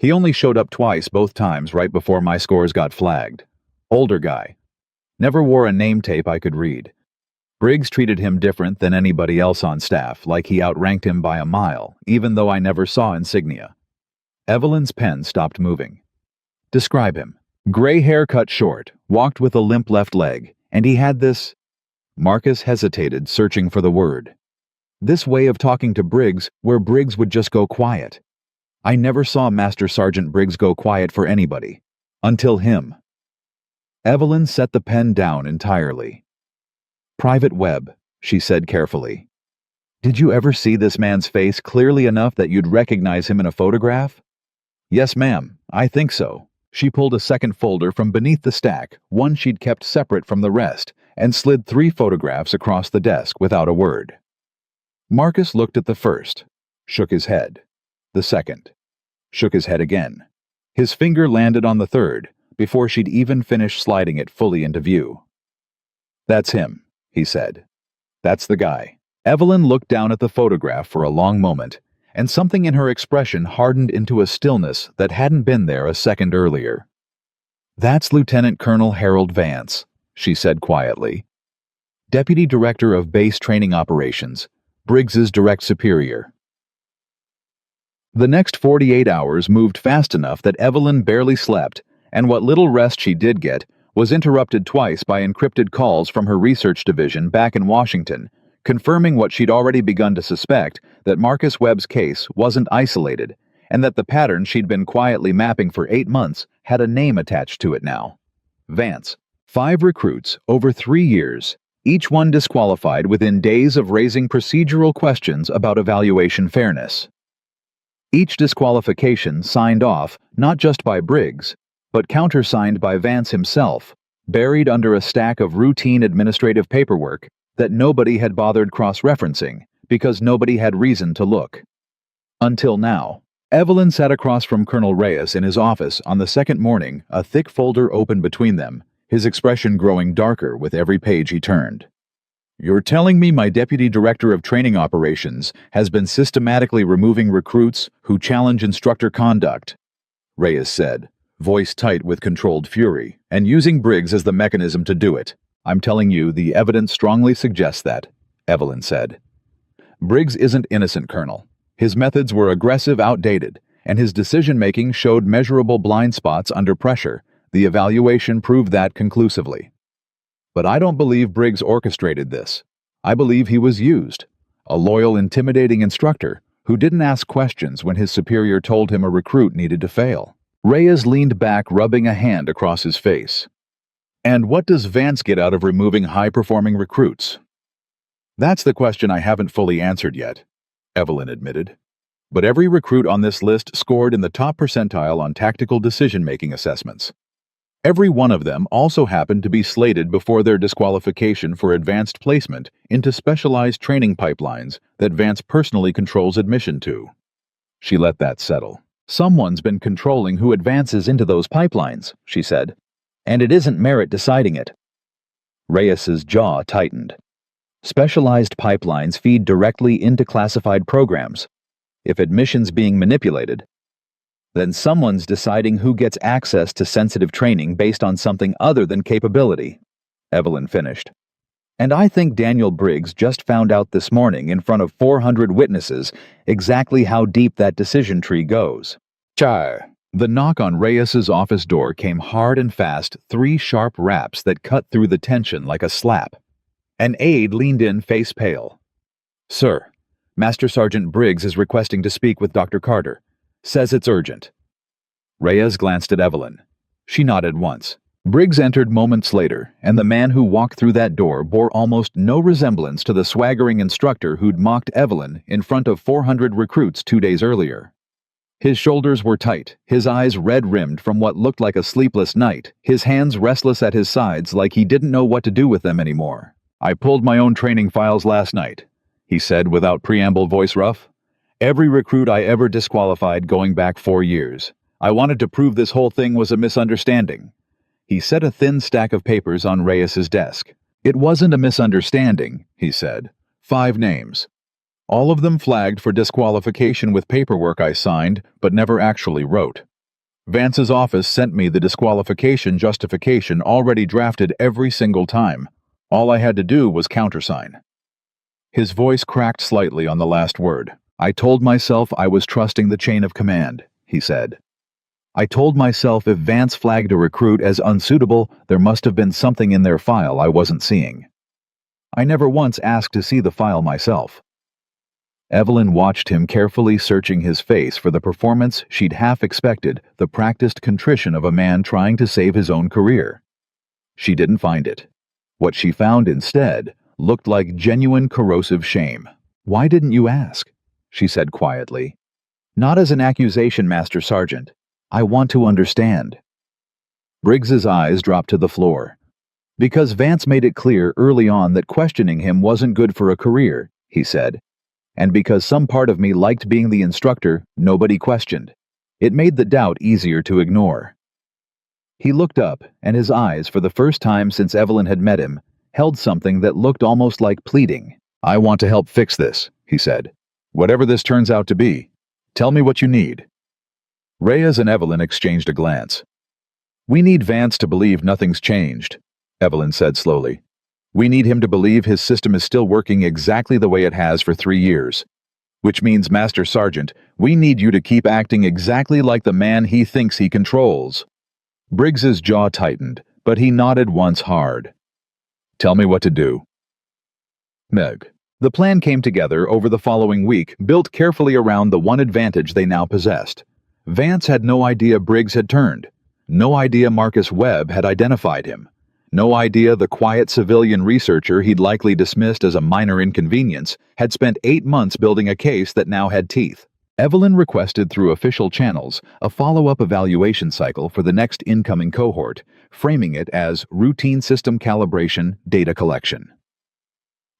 He only showed up twice, both times right before my scores got flagged. Older guy. Never wore a name tape I could read. Briggs treated him different than anybody else on staff, like he outranked him by a mile, even though I never saw insignia. Evelyn's pen stopped moving. Describe him. Gray hair cut short, walked with a limp left leg, and he had this... Marcus hesitated, searching for the word. This way of talking to Briggs, where Briggs would just go quiet. I never saw Master Sergeant Briggs go quiet for anybody. Until him. Evelyn set the pen down entirely. Private Webb, she said carefully. Did you ever see this man's face clearly enough that you'd recognize him in a photograph? Yes, ma'am, I think so. She pulled a second folder from beneath the stack, one she'd kept separate from the rest, and slid 3 photographs across the desk without a word. Marcus looked at the first, shook his head. The second, shook his head again. His finger landed on the third, before she'd even finished sliding it fully into view. That's him, he said. That's the guy. Evelyn looked down at the photograph for a long moment, and something in her expression hardened into a stillness that hadn't been there a second earlier. That's Lieutenant Colonel Harold Vance, she said quietly. Deputy Director of Base Training Operations, Briggs's direct superior. The next 48 hours moved fast enough that Evelyn barely slept, and what little rest she did get was interrupted twice by encrypted calls from her research division back in Washington, confirming what she'd already begun to suspect, that Marcus Webb's case wasn't isolated, and that the pattern she'd been quietly mapping for 8 months had a name attached to it now. Vance. 5 recruits over 3 years, each one disqualified within days of raising procedural questions about evaluation fairness. Each disqualification signed off not just by Briggs, but countersigned by Vance himself, buried under a stack of routine administrative paperwork that nobody had bothered cross-referencing because nobody had reason to look. Until now. Evelyn sat across from Colonel Reyes in his office on the second morning, a thick folder open between them, his expression growing darker with every page he turned. You're telling me my Deputy Director of Training Operations has been systematically removing recruits who challenge instructor conduct, Reyes said, voice tight with controlled fury, and using Briggs as the mechanism to do it. I'm telling you, the evidence strongly suggests that, Evelyn said. Briggs isn't innocent, Colonel. His methods were aggressive, outdated, and his decision-making showed measurable blind spots under pressure. The evaluation proved that conclusively. But I don't believe Briggs orchestrated this. I believe he was used. A loyal, intimidating instructor who didn't ask questions when his superior told him a recruit needed to fail. Reyes leaned back, rubbing a hand across his face. And what does Vance get out of removing high-performing recruits? That's the question I haven't fully answered yet, Evelyn admitted. But every recruit on this list scored in the top percentile on tactical decision-making assessments. Every one of them also happened to be slated before their disqualification for advanced placement into specialized training pipelines that Vance personally controls admission to. She let that settle. Someone's been controlling who advances into those pipelines, she said, and it isn't merit deciding it. Reyes's jaw tightened. Specialized pipelines feed directly into classified programs. If admission's being manipulated, then someone's deciding who gets access to sensitive training based on something other than capability, Evelyn finished. And I think Daniel Briggs just found out this morning in front of 400 witnesses exactly how deep that decision tree goes. Char. The knock on Reyes's office door came hard and fast, 3 sharp raps that cut through the tension like a slap. An aide leaned in, face pale. Sir, Master Sergeant Briggs is requesting to speak with Dr. Carter. Says it's urgent. Reyes glanced at Evelyn. She nodded once. Briggs entered moments later, and the man who walked through that door bore almost no resemblance to the swaggering instructor who'd mocked Evelyn in front of 400 recruits 2 days earlier. His shoulders were tight, his eyes red-rimmed from what looked like a sleepless night, his hands restless at his sides like he didn't know what to do with them anymore. I pulled my own training files last night, he said without preamble, voice rough. Every recruit I ever disqualified going back 4 years. I wanted to prove this whole thing was a misunderstanding. He set a thin stack of papers on Reyes's desk. It wasn't a misunderstanding, he said. 5 names. All of them flagged for disqualification with paperwork I signed, but never actually wrote. Vance's office sent me the disqualification justification already drafted every single time. All I had to do was countersign. His voice cracked slightly on the last word. I told myself I was trusting the chain of command, he said. I told myself if Vance flagged a recruit as unsuitable, there must have been something in their file I wasn't seeing. I never once asked to see the file myself. Evelyn watched him carefully, searching his face for the performance she'd half expected, the practiced contrition of a man trying to save his own career. She didn't find it. What she found instead looked like genuine corrosive shame. Why didn't you ask? She said quietly. Not as an accusation, Master Sergeant. I want to understand. Briggs's eyes dropped to the floor. Because Vance made it clear early on that questioning him wasn't good for a career, he said. And because some part of me liked being the instructor, nobody questioned. It made the doubt easier to ignore. He looked up, and his eyes, for the first time since Evelyn had met him, held something that looked almost like pleading. I want to help fix this, he said. Whatever this turns out to be, tell me what you need. Reyes and Evelyn exchanged a glance. We need Vance to believe nothing's changed, Evelyn said slowly. We need him to believe his system is still working exactly the way it has for 3 years. Which means, Master Sergeant, we need you to keep acting exactly like the man he thinks he controls. Briggs's jaw tightened, but he nodded once hard. Tell me what to do. Meg. The plan came together over the following week, built carefully around the one advantage they now possessed. Vance had no idea Briggs had turned. No idea Marcus Webb had identified him. No idea the quiet civilian researcher he'd likely dismissed as a minor inconvenience had spent 8 months building a case that now had teeth. Evelyn requested through official channels a follow-up evaluation cycle for the next incoming cohort, framing it as routine system calibration data collection.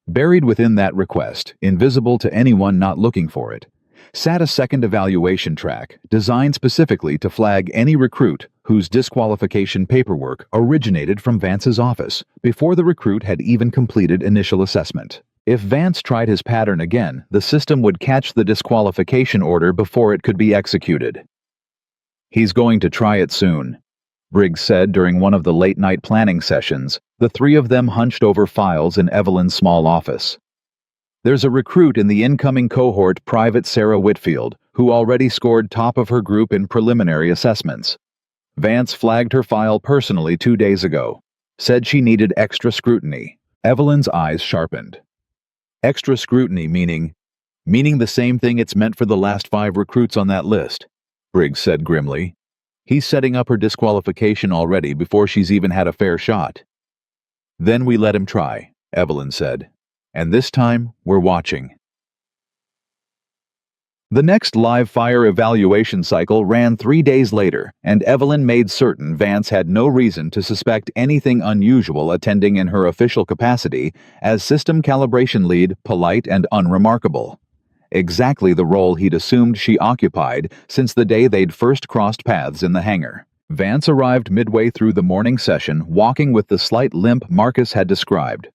Buried within that request, invisible to anyone not looking for it, sat a second evaluation track designed specifically to flag any recruit whose disqualification paperwork originated from Vance's office before the recruit had even completed initial assessment. If Vance tried his pattern again, the system would catch the disqualification order before it could be executed. He's going to try it soon, Briggs said during one of the late-night planning sessions, the three of them hunched over files in Evelyn's small office. There's a recruit in the incoming cohort, Private Sarah Whitfield, who already scored top of her group in preliminary assessments. Vance flagged her file personally 2 days ago. Said she needed extra scrutiny. Evelyn's eyes sharpened. Extra scrutiny meaning the same thing it's meant for the last 5 recruits on that list, Briggs said grimly. He's setting up her disqualification already before she's even had a fair shot. Then we let him try, Evelyn said. And this time, we're watching. The next live fire evaluation cycle ran 3 days later, and Evelyn made certain Vance had no reason to suspect anything unusual attending in her official capacity as system calibration lead, polite and unremarkable. Exactly the role he'd assumed she occupied since the day they'd first crossed paths in the hangar. Vance arrived midway through the morning session, walking with the slight limp Marcus had described.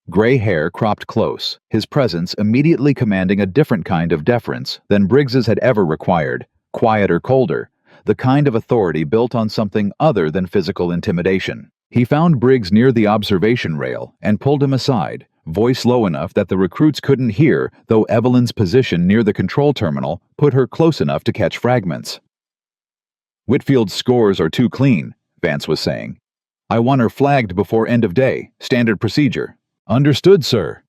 Gray hair cropped close, his presence immediately commanding a different kind of deference than Briggs's had ever required, quieter, colder, the kind of authority built on something other than physical intimidation. He found Briggs near the observation rail and pulled him aside, voice low enough that the recruits couldn't hear, though Evelyn's position near the control terminal put her close enough to catch fragments. Whitfield's scores are too clean, Vance was saying. I want her flagged before end of day, standard procedure. Understood, sir,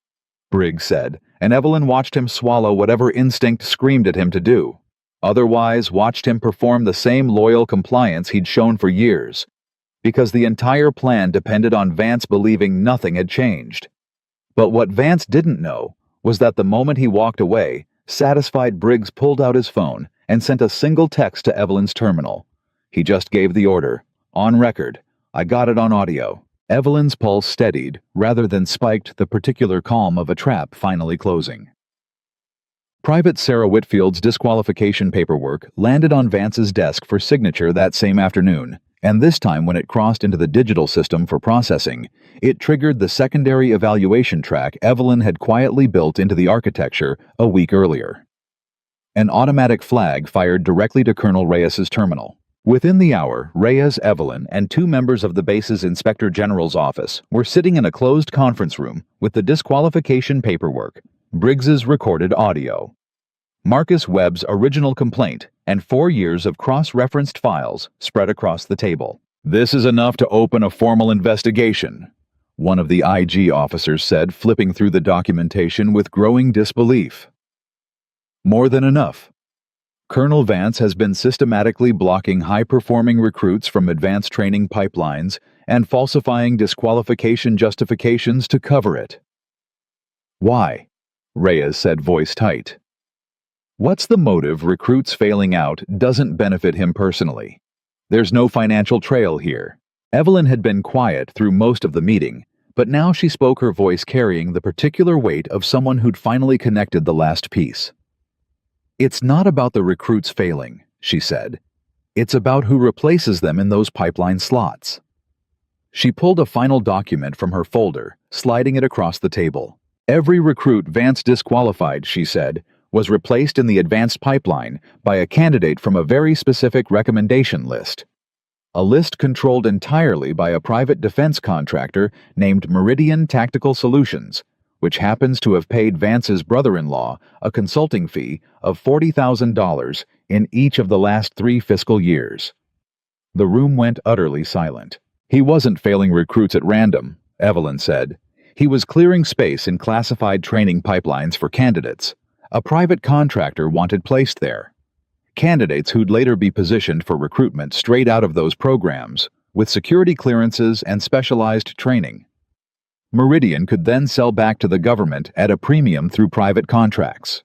Briggs said, and Evelyn watched him swallow whatever instinct screamed at him to do. Otherwise, watched him perform the same loyal compliance he'd shown for years, because the entire plan depended on Vance believing nothing had changed. But what Vance didn't know was that the moment he walked away, satisfied, Briggs pulled out his phone and sent a single text to Evelyn's terminal. He just gave the order. On record. I got it on audio. Evelyn's pulse steadied, rather than spiked the particular calm of a trap finally closing. Private Sarah Whitfield's disqualification paperwork landed on Vance's desk for signature that same afternoon, and this time when it crossed into the digital system for processing, it triggered the secondary evaluation track Evelyn had quietly built into the architecture a week earlier. An automatic flag fired directly to Colonel Reyes's terminal. Within the hour, Reyes, Evelyn, and two members of the base's Inspector General's office were sitting in a closed conference room with the disqualification paperwork, Briggs's recorded audio, Marcus Webb's original complaint, and 4 years of cross-referenced files spread across the table. "This is enough to open a formal investigation," one of the IG officers said, flipping through the documentation with growing disbelief. "More than enough. Colonel Vance has been systematically blocking high-performing recruits from advanced training pipelines and falsifying disqualification justifications to cover it." "Why?" Reyes said, voice tight. "What's the motive recruits failing out doesn't benefit him personally. There's no financial trail here." Evelyn had been quiet through most of the meeting, but now she spoke, her voice carrying the particular weight of someone who'd finally connected the last piece. "It's not about the recruits failing," she said. "It's about who replaces them in those pipeline slots." She pulled a final document from her folder, sliding it across the table. "Every recruit Vance disqualified," she said, "was replaced in the advanced pipeline by a candidate from a very specific recommendation list. A list controlled entirely by a private defense contractor named Meridian Tactical Solutions, which happens to have paid Vance's brother-in-law a consulting fee of $40,000 in each of the last 3 fiscal years." The room went utterly silent. "He wasn't failing recruits at random," Evelyn said. "He was clearing space in classified training pipelines for candidates a private contractor wanted placed there. Candidates who'd later be positioned for recruitment straight out of those programs, with security clearances and specialized training. Meridian could then sell back to the government at a premium through private contracts."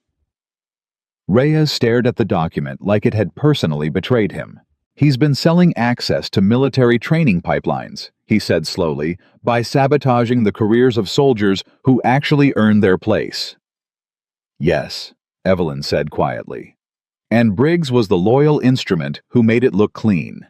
Reyes stared at the document like it had personally betrayed him. "He's been selling access to military training pipelines," he said slowly, "by sabotaging the careers of soldiers who actually earned their place." "Yes," Evelyn said quietly. "And Briggs was the loyal instrument who made it look clean.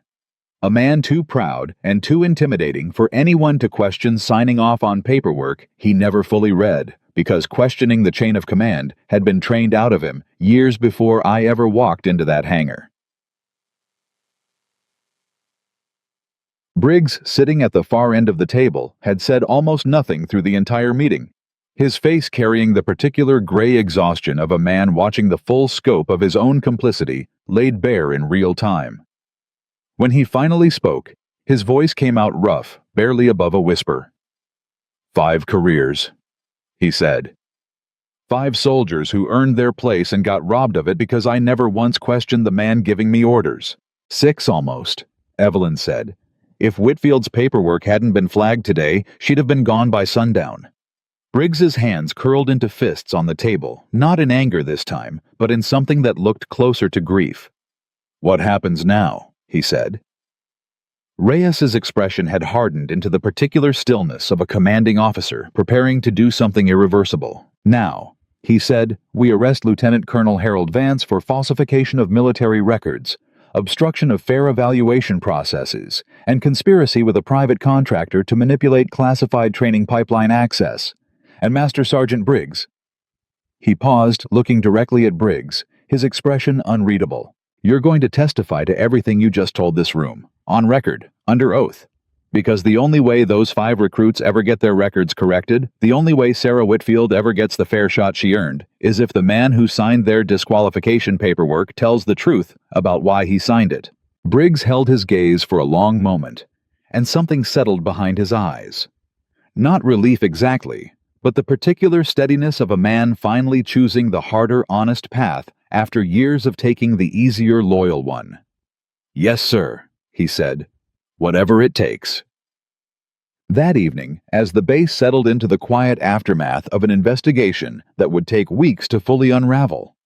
A man too proud and too intimidating for anyone to question signing off on paperwork he never fully read, because questioning the chain of command had been trained out of him years before I ever walked into that hangar." Briggs, sitting at the far end of the table, had said almost nothing through the entire meeting, his face carrying the particular gray exhaustion of a man watching the full scope of his own complicity laid bare in real time. When he finally spoke, his voice came out rough, barely above a whisper. 5 careers, he said. 5 soldiers who earned their place and got robbed of it because I never once questioned the man giving me orders. 6 almost, Evelyn said. If Whitfield's paperwork hadn't been flagged today, she'd have been gone by sundown. Briggs's hands curled into fists on the table, not in anger this time, but in something that looked closer to grief. "What happens now?" he said. Reyes's expression had hardened into the particular stillness of a commanding officer preparing to do something irreversible. "Now," he said, "we arrest Lieutenant Colonel Harold Vance for falsification of military records, obstruction of fair evaluation processes, and conspiracy with a private contractor to manipulate classified training pipeline access. And Master Sergeant Briggs." He paused, looking directly at Briggs, his expression unreadable. "You're going to testify to everything you just told this room, on record, under oath. Because the only way those 5 recruits ever get their records corrected, the only way Sarah Whitfield ever gets the fair shot she earned, is if the man who signed their disqualification paperwork tells the truth about why he signed it." Briggs held his gaze for a long moment, and something settled behind his eyes. Not relief exactly, but the particular steadiness of a man finally choosing the harder, honest path after years of taking the easier, loyal one. "Yes, sir," he said. "Whatever it takes." That evening, as the base settled into the quiet aftermath of an investigation that would take weeks to fully unravel,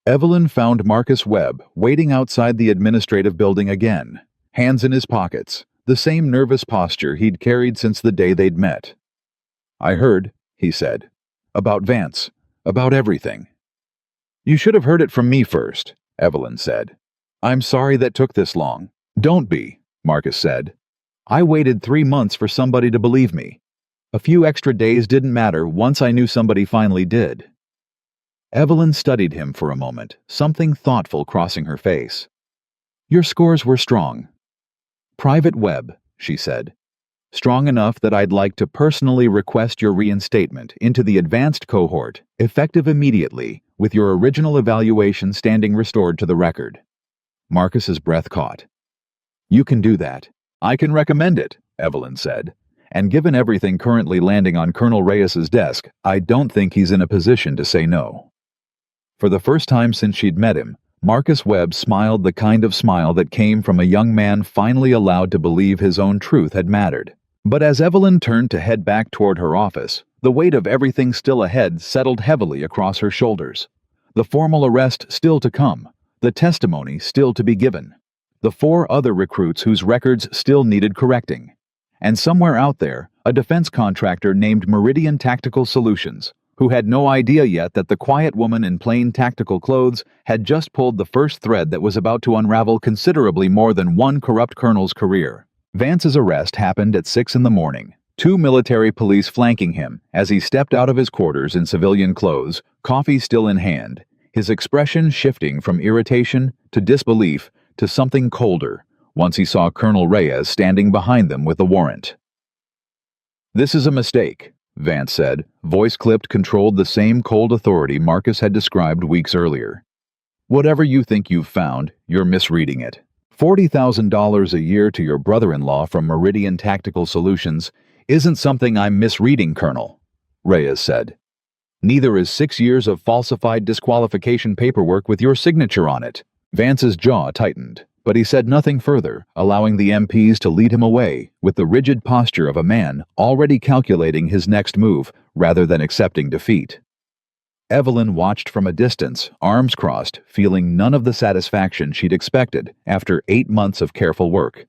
Evelyn found Marcus Webb waiting outside the administrative building again, hands in his pockets, the same nervous posture he'd carried since the day they'd met. "I heard," he said, "about Vance, about everything." "You should have heard it from me first," Evelyn said. "I'm sorry that took this long." "Don't be," Marcus said. "I waited 3 months for somebody to believe me. A few extra days didn't matter once I knew somebody finally did." Evelyn studied him for a moment, something thoughtful crossing her face. Your scores were strong. Private web, she said. Strong enough that I'd like to personally request your reinstatement into the advanced cohort, effective immediately, with your original evaluation standing restored to the record. Marcus's breath caught. You can do that. I can recommend it, Evelyn said. And given everything currently landing on Colonel Reyes's desk, I don't think he's in a position to say no. For the first time since she'd met him, Marcus Webb smiled the kind of smile that came from a young man finally allowed to believe his own truth had mattered. But as Evelyn turned to head back toward her office, the weight of everything still ahead settled heavily across her shoulders. The formal arrest still to come, the testimony still to be given, the 4 other recruits whose records still needed correcting. And somewhere out there, a defense contractor named Meridian Tactical Solutions, who had no idea yet that the quiet woman in plain tactical clothes had just pulled the first thread that was about to unravel considerably more than one corrupt colonel's career. Vance's arrest happened at 6 in the morning, 2 military police flanking him as he stepped out of his quarters in civilian clothes, coffee still in hand, his expression shifting from irritation to disbelief to something colder once he saw Colonel Reyes standing behind them with a warrant. This is a mistake, Vance said, voice clipped controlled the same cold authority Marcus had described weeks earlier. Whatever you think you've found, you're misreading it. $40,000 a year to your brother-in-law from Meridian Tactical Solutions isn't something I'm misreading, Colonel, Reyes said. Neither is 6 years of falsified disqualification paperwork with your signature on it. Vance's jaw tightened, but he said nothing further, allowing the MPs to lead him away with the rigid posture of a man already calculating his next move rather than accepting defeat. Evelyn watched from a distance, arms crossed, feeling none of the satisfaction she'd expected after 8 months of careful work.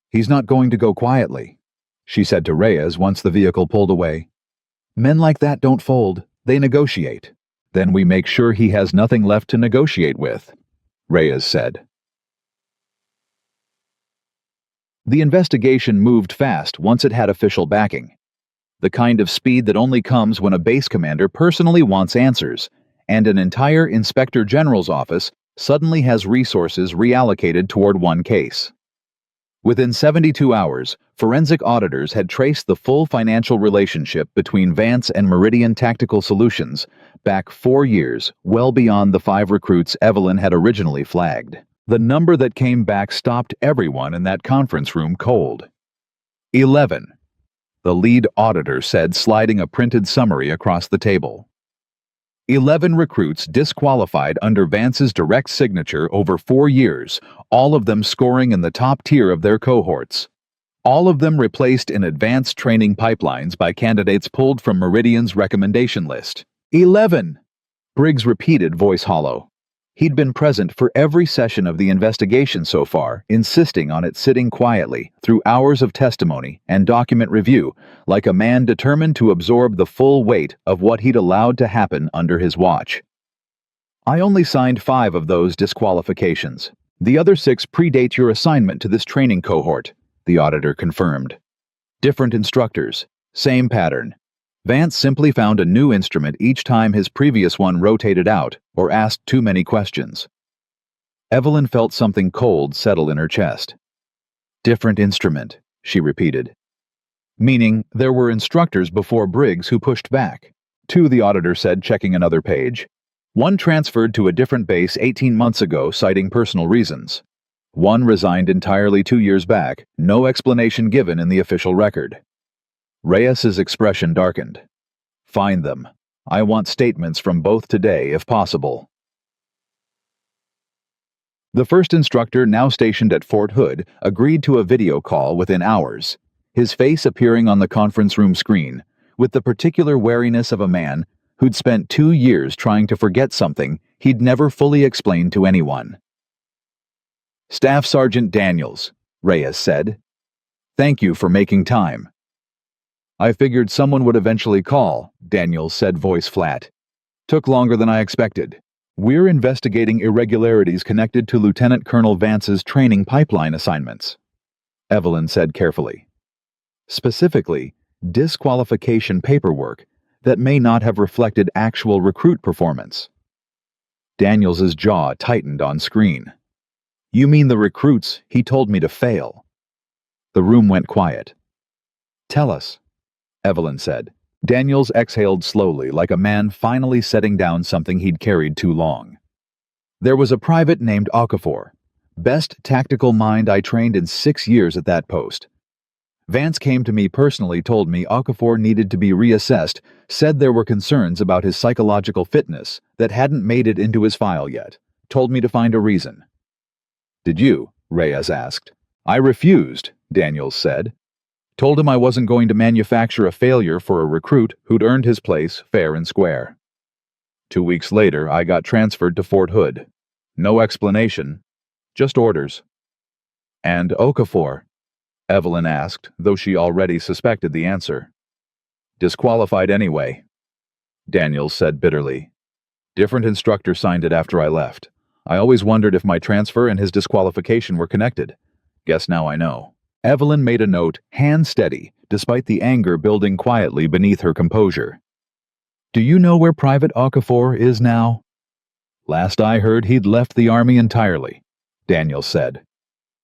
He's not going to go quietly, she said to Reyes once the vehicle pulled away. Men like that don't fold, they negotiate. Then we make sure he has nothing left to negotiate with, Reyes said. The investigation moved fast once it had official backing. The kind of speed that only comes when a base commander personally wants answers, and an entire inspector general's office suddenly has resources reallocated toward one case. Within 72 hours, forensic auditors had traced the full financial relationship between Vance and Meridian Tactical Solutions back 4 years, well beyond the 5 recruits Evelyn had originally flagged. The number that came back stopped everyone in that conference room cold. 11. The lead auditor said, sliding a printed summary across the table. 11 recruits disqualified under Vance's direct signature over 4 years, all of them scoring in the top tier of their cohorts. All of them replaced in advanced training pipelines by candidates pulled from Meridian's recommendation list. 11! Briggs repeated, voice hollow. He'd been present for every session of the investigation so far, insisting on it sitting quietly through hours of testimony and document review, like a man determined to absorb the full weight of what he'd allowed to happen under his watch. I only signed 5 of those disqualifications. The other 6 predate your assignment to this training cohort, the auditor confirmed. Different instructors, same pattern. Vance simply found a new instrument each time his previous one rotated out or asked too many questions. Evelyn felt something cold settle in her chest. Different instrument, she repeated. Meaning there were instructors before Briggs who pushed back. 2, the auditor said, checking another page. 1 transferred to a different base 18 months ago, citing personal reasons. 1 resigned entirely 2 years back, no explanation given in the official record. Reyes's expression darkened. Find them. I want statements from both today, if possible. The first instructor, now stationed at Fort Hood, agreed to a video call within hours, his face appearing on the conference room screen, with the particular wariness of a man who'd spent 2 years trying to forget something he'd never fully explained to anyone. Staff Sergeant Daniels, Reyes said. Thank you for making time. I figured someone would eventually call, Daniels said, voice flat. Took longer than I expected. We're investigating irregularities connected to Lieutenant Colonel Vance's training pipeline assignments, Evelyn said carefully. Specifically, disqualification paperwork that may not have reflected actual recruit performance. Daniels's jaw tightened on screen. You mean the recruits he told me to fail? The room went quiet. Tell us, Evelyn said. Daniels exhaled slowly, like a man finally setting down something he'd carried too long. There was a private named Okafor. Best tactical mind I trained in 6 years at that post. Vance came to me personally, told me Okafor needed to be reassessed, said there were concerns about his psychological fitness that hadn't made it into his file yet, told me to find a reason. Did you? Reyes asked. I refused, Daniels said. Told him I wasn't going to manufacture a failure for a recruit who'd earned his place fair and square. 2 weeks later, I got transferred to Fort Hood. No explanation, just orders. And Okafor? Evelyn asked, though she already suspected the answer. Disqualified anyway, Daniels said bitterly. Different instructor signed it after I left. I always wondered if my transfer and his disqualification were connected. Guess now I know. Evelyn made a note, hand steady, despite the anger building quietly beneath her composure. Do you know where Private Okafor is now? Last I heard, he'd left the Army entirely, Daniels said.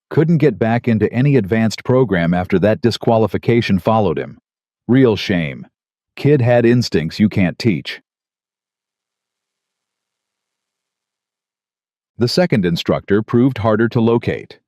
Couldn't get back into any advanced program after that disqualification followed him. Real shame. Kid had instincts you can't teach. The second instructor proved harder to locate.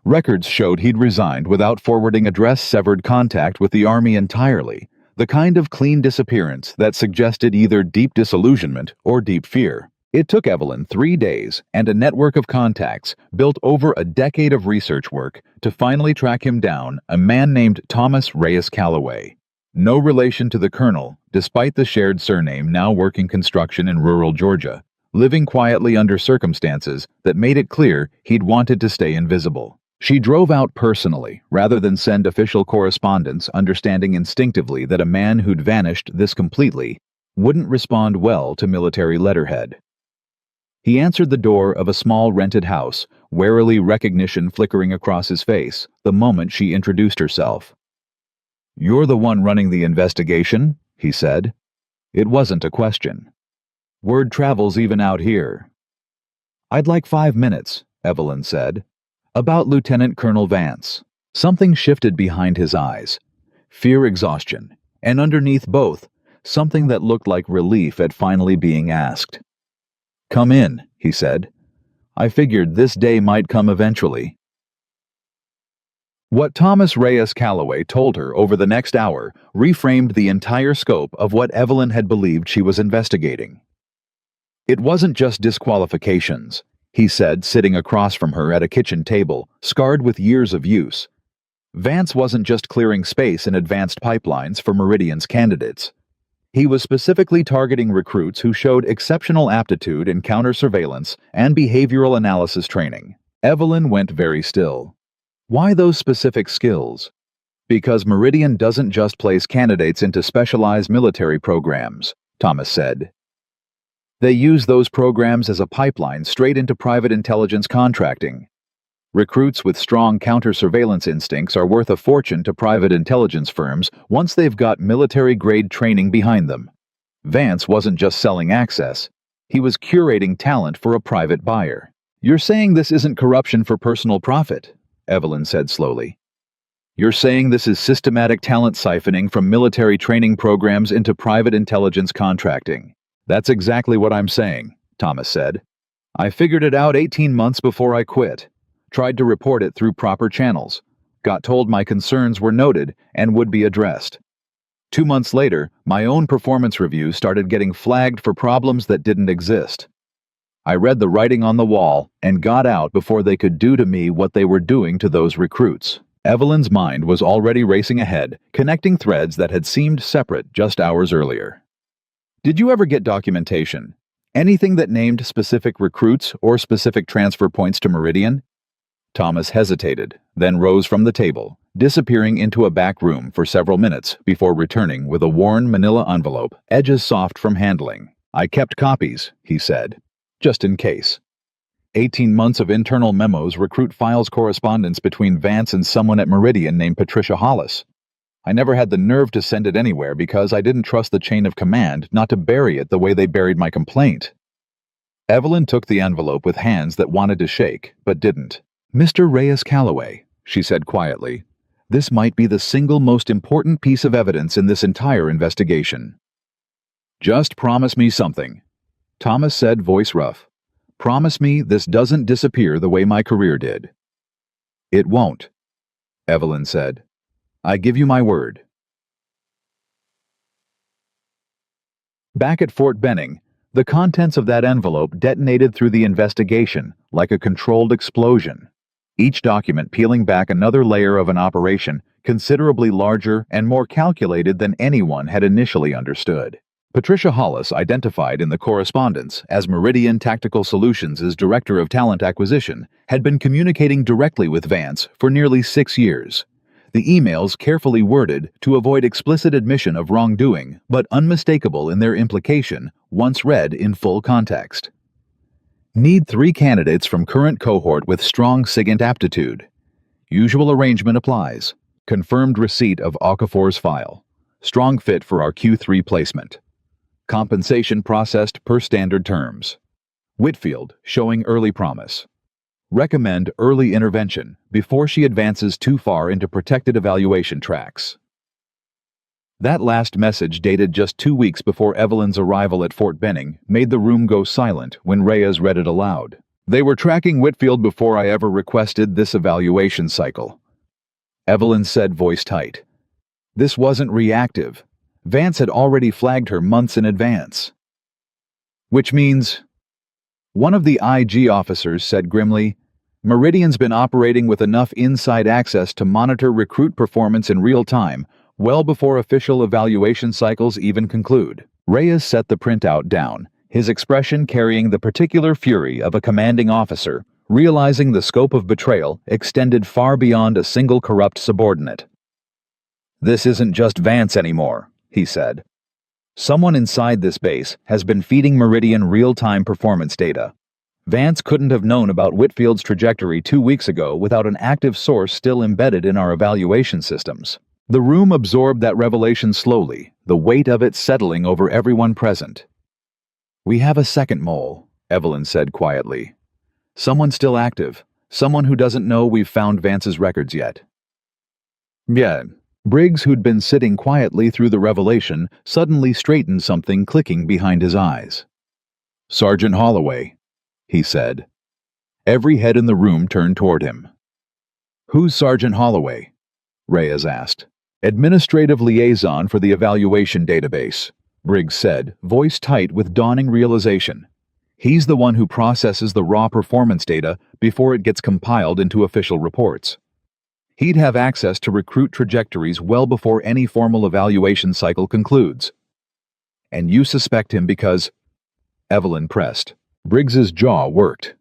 Records showed he'd resigned without forwarding address-severed contact with the Army entirely, the kind of clean disappearance that suggested either deep disillusionment or deep fear. It took Evelyn 3 days and a network of contacts built over a decade of research work to finally track him down, a man named Thomas Reyes Calloway. No relation to the colonel, despite the shared surname, now working construction in rural Georgia, living quietly under circumstances that made it clear he'd wanted to stay invisible. She drove out personally, rather than send official correspondence, understanding instinctively that a man who'd vanished this completely wouldn't respond well to military letterhead. He answered the door of a small rented house, warily recognition flickering across his face the moment she introduced herself. You're the one running the investigation, he said. It wasn't a question. Word travels even out here. I'd like 5 minutes, Evelyn said. About Lieutenant Colonel Vance. Something shifted behind his eyes. Fear, exhaustion, and underneath both, something that looked like relief at finally being asked. Come in, he said. I figured this day might come eventually. What Thomas Reyes Calloway told her over the next hour reframed the entire scope of what Evelyn had believed she was investigating. It wasn't just disqualifications, he said, sitting across from her at a kitchen table, scarred with years of use. Vance wasn't just clearing space in advanced pipelines for Meridian's candidates. He was specifically targeting recruits who showed exceptional aptitude in counter-surveillance and behavioral analysis training. Evelyn went very still. Why those specific skills? Because Meridian doesn't just place candidates into specialized military programs, Thomas said. They use those programs as a pipeline straight into private intelligence contracting. Recruits with strong counter-surveillance instincts are worth a fortune to private intelligence firms once they've got military-grade training behind them. Vance wasn't just selling access. He was curating talent for a private buyer. You're saying this isn't corruption for personal profit, Evelyn said slowly. You're saying this is systematic talent siphoning from military training programs into private intelligence contracting. That's exactly what I'm saying, Thomas said. I figured it out 18 months before I quit. Tried to report it through proper channels. Got told my concerns were noted and would be addressed. 2 months later, my own performance review started getting flagged for problems that didn't exist. I read the writing on the wall and got out before they could do to me what they were doing to those recruits. Evelyn's mind was already racing ahead, connecting threads that had seemed separate just hours earlier. Did you ever get documentation? Anything that named specific recruits or specific transfer points to Meridian? Thomas hesitated, then rose from the table, disappearing into a back room for several minutes before returning with a worn manila envelope, edges soft from handling. I kept copies, he said, just in case. 18 months of internal memos, recruit files, correspondence between Vance and someone at Meridian named Patricia Hollis. I never had the nerve to send it anywhere because I didn't trust the chain of command not to bury it the way they buried my complaint. Evelyn took the envelope with hands that wanted to shake, but didn't. "Mr. Reyes Calloway," she said quietly, "this might be the single most important piece of evidence in this entire investigation." "Just promise me something," Thomas said, voice rough. "Promise me this doesn't disappear the way my career did." "It won't," Evelyn said. "I give you my word." Back at Fort Benning, the contents of that envelope detonated through the investigation like a controlled explosion, each document peeling back another layer of an operation considerably larger and more calculated than anyone had initially understood. Patricia Hollis, identified in the correspondence as Meridian Tactical Solutions' Director of Talent Acquisition, had been communicating directly with Vance for nearly 6 years. The emails carefully worded to avoid explicit admission of wrongdoing, but unmistakable in their implication once read in full context. Need 3 candidates from current cohort with strong SIGINT aptitude. Usual arrangement applies. Confirmed receipt of Okafor's file. Strong fit for our Q3 placement. Compensation processed per standard terms. Whitfield showing early promise. Recommend early intervention before she advances too far into protected evaluation tracks. That last message, dated just 2 weeks before Evelyn's arrival at Fort Benning, made the room go silent when Reyes read it aloud. "They were tracking Whitfield before I ever requested this evaluation cycle," Evelyn said, voice tight. This wasn't reactive. Vance had already flagged her months in advance. "Which means," one of the IG officers said grimly, "Meridian's been operating with enough inside access to monitor recruit performance in real time, well before official evaluation cycles even conclude." Reyes set the printout down, his expression carrying the particular fury of a commanding officer, realizing the scope of betrayal extended far beyond a single corrupt subordinate. "This isn't just Vance anymore," he said. "Someone inside this base has been feeding Meridian real-time performance data. Vance couldn't have known about Whitfield's trajectory 2 weeks ago without an active source still embedded in our evaluation systems." The room absorbed that revelation slowly, the weight of it settling over everyone present. "We have a second mole," Evelyn said quietly. "Someone still active, someone who doesn't know we've found Vance's records yet." "Yeah." Briggs, who'd been sitting quietly through the revelation, suddenly straightened, something clicking behind his eyes. "Sergeant Holloway," he said. Every head in the room turned toward him. "Who's Sergeant Holloway?" Reyes asked. "Administrative liaison for the evaluation database," Briggs said, voice tight with dawning realization. "He's the one who processes the raw performance data before it gets compiled into official reports. He'd have access to recruit trajectories well before any formal evaluation cycle concludes." "And you suspect him because—" Evelyn pressed. Briggs's jaw worked.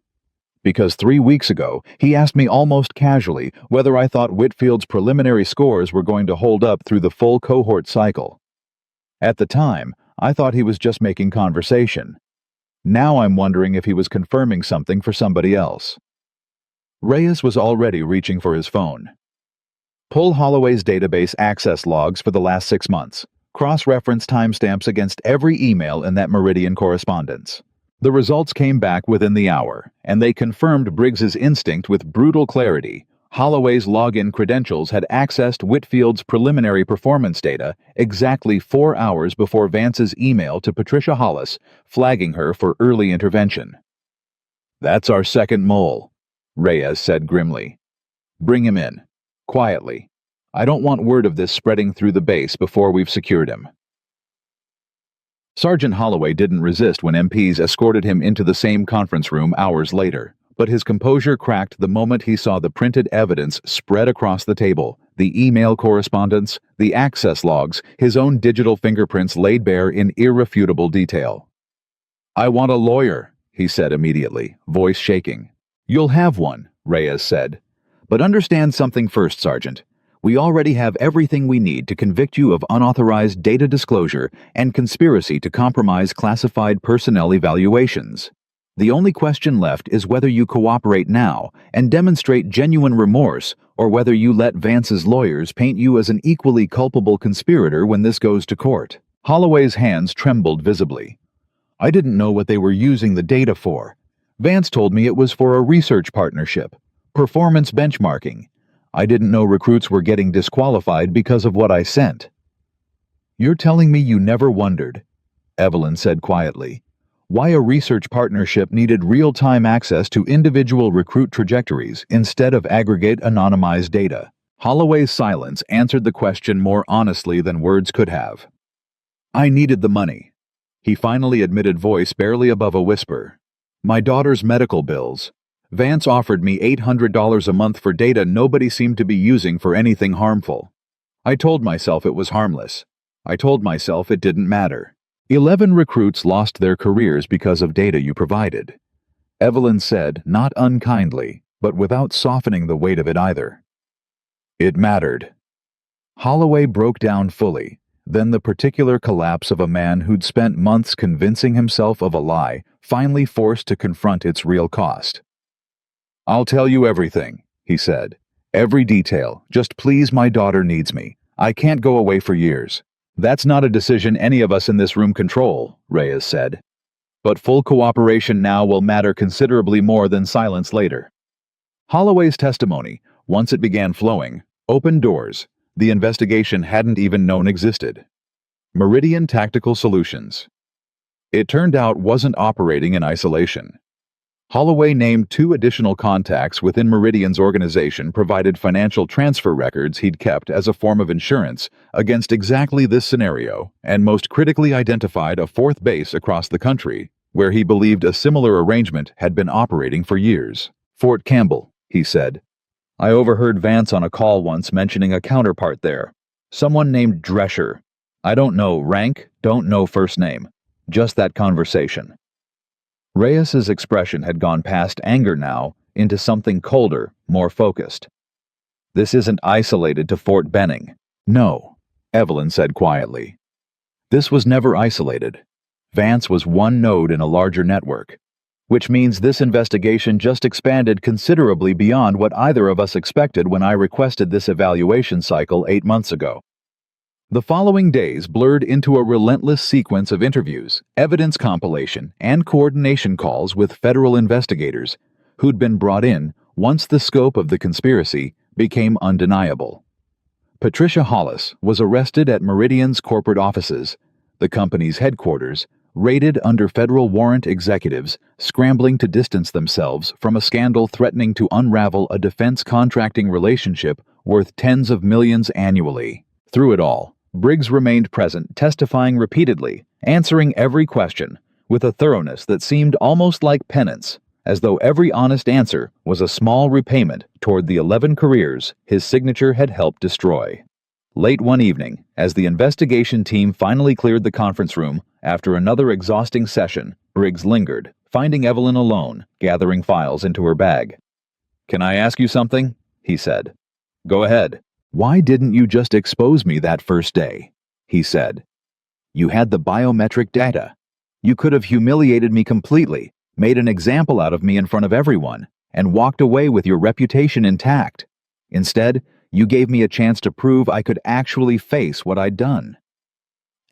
"Because 3 weeks ago, he asked me almost casually whether I thought Whitfield's preliminary scores were going to hold up through the full cohort cycle. At the time, I thought he was just making conversation. Now I'm wondering if he was confirming something for somebody else." Reyes was already reaching for his phone. "Pull Holloway's database access logs for the last 6 months. Cross-reference timestamps against every email in that Meridian correspondence." The results came back within the hour, and they confirmed Briggs's instinct with brutal clarity. Holloway's login credentials had accessed Whitfield's preliminary performance data exactly 4 hours before Vance's email to Patricia Hollis flagging her for early intervention. "That's our second mole," Reyes said grimly. "Bring him in. Quietly. I don't want word of this spreading through the base before we've secured him." Sergeant Holloway didn't resist when MPs escorted him into the same conference room hours later, but his composure cracked the moment he saw the printed evidence spread across the table, the email correspondence, the access logs, his own digital fingerprints laid bare in irrefutable detail. "I want a lawyer," he said immediately, voice shaking. "You'll have one," Reyes said. "But understand something first, Sergeant. We already have everything we need to convict you of unauthorized data disclosure and conspiracy to compromise classified personnel evaluations. The only question left is whether you cooperate now and demonstrate genuine remorse, or whether you let Vance's lawyers paint you as an equally culpable conspirator when this goes to court." Holloway's hands trembled visibly. "I didn't know what they were using the data for. Vance told me it was for a research partnership. Performance benchmarking. I didn't know recruits were getting disqualified because of what I sent. You're telling me you never wondered, Evelyn said quietly, why a research partnership needed real-time access to individual recruit trajectories instead of aggregate anonymized data. Holloway's silence answered the question more honestly than words could have. I needed the money. He finally admitted, voice barely above a whisper. My daughter's medical bills. Vance offered me $800 a month for data nobody seemed to be using for anything harmful. I told myself it was harmless. I told myself it didn't matter. 11 recruits lost their careers because of data you provided. Evelyn said, not unkindly, but without softening the weight of it either. It mattered. Holloway broke down fully, then the particular collapse of a man who'd spent months convincing himself of a lie, finally forced to confront its real cost. I'll tell you everything, he said. Every detail. Just please, my daughter needs me. I can't go away for years. That's not a decision any of us in this room control, Reyes said. But full cooperation now will matter considerably more than silence later. Holloway's testimony, once it began flowing, opened doors the investigation hadn't even known existed. Meridian Tactical Solutions. It turned out wasn't operating in isolation. Holloway named 2 additional contacts within Meridian's organization provided financial transfer records he'd kept as a form of insurance against exactly this scenario, and most critically identified a 4th base across the country, where he believed a similar arrangement had been operating for years. Fort Campbell, he said. I overheard Vance on a call once mentioning a counterpart there. Someone named Drescher. I don't know rank, don't know first name. Just that conversation. Reyes's expression had gone past anger now into something colder, more focused. This isn't isolated to Fort Benning. No, Evelyn said quietly. This was never isolated. Vance was one node in a larger network, which means this investigation just expanded considerably beyond what either of us expected when I requested this evaluation cycle 8 months ago. The following days blurred into a relentless sequence of interviews, evidence compilation, and coordination calls with federal investigators who'd been brought in once the scope of the conspiracy became undeniable. Patricia Hollis was arrested at Meridian's corporate offices, the company's headquarters, raided under federal warrant executives scrambling to distance themselves from a scandal threatening to unravel a defense contracting relationship worth tens of millions annually. Through it all, Briggs remained present, testifying repeatedly, answering every question, with a thoroughness that seemed almost like penance, as though every honest answer was a small repayment toward the 11 careers his signature had helped destroy. Late one evening, as the investigation team finally cleared the conference room after another exhausting session, Briggs lingered, finding Evelyn alone, gathering files into her bag. Can I ask you something? He said. Go ahead. Why didn't you just expose me that first day? He said. You had the biometric data. You could have humiliated me completely, made an example out of me in front of everyone, and walked away with your reputation intact. Instead, you gave me a chance to prove I could actually face what I'd done.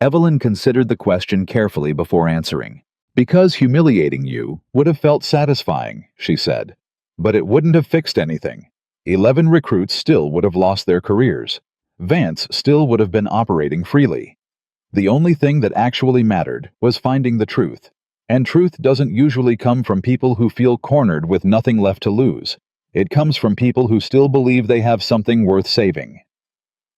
Evelyn considered the question carefully before answering. Because humiliating you would have felt satisfying, she said. But it wouldn't have fixed anything. 11 recruits still would have lost their careers. Vance still would have been operating freely. The only thing that actually mattered was finding the truth. And truth doesn't usually come from people who feel cornered with nothing left to lose. It comes from people who still believe they have something worth saving.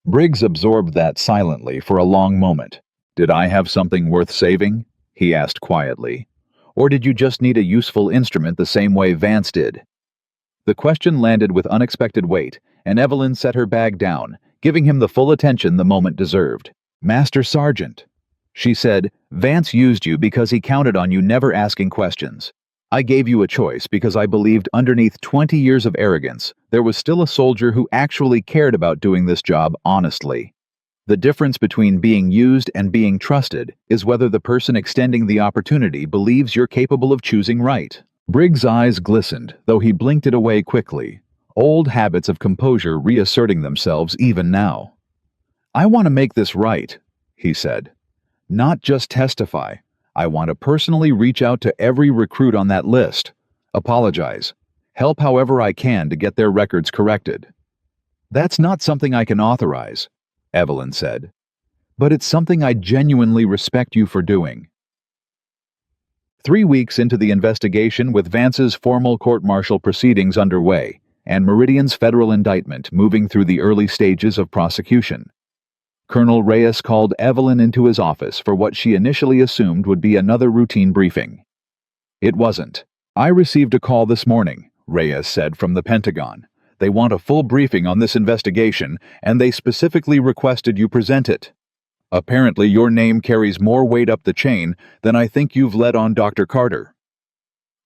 Briggs absorbed that silently for a long moment. Did I have something worth saving? He asked quietly. Or did you just need a useful instrument the same way Vance did? The question landed with unexpected weight, and Evelyn set her bag down, giving him the full attention the moment deserved. Master Sergeant, she said, Vance used you because he counted on you never asking questions. I gave you a choice because I believed underneath 20 years of arrogance, there was still a soldier who actually cared about doing this job honestly. The difference between being used and being trusted is whether the person extending the opportunity believes you're capable of choosing right. Briggs' eyes glistened, though he blinked it away quickly, old habits of composure reasserting themselves even now. I want to make this right, he said. Not just testify. I want to personally reach out to every recruit on that list. Apologize. Help however I can to get their records corrected. That's not something I can authorize, Evelyn said. But it's something I genuinely respect you for doing. 3 weeks into the investigation, with Vance's formal court-martial proceedings underway and Meridian's federal indictment moving through the early stages of prosecution, Colonel Reyes called Evelyn into his office for what she initially assumed would be another routine briefing. It wasn't. I received a call this morning, Reyes said, from the Pentagon. They want a full briefing on this investigation, and they specifically requested you present it. Apparently your name carries more weight up the chain than I think you've let on, Dr. Carter.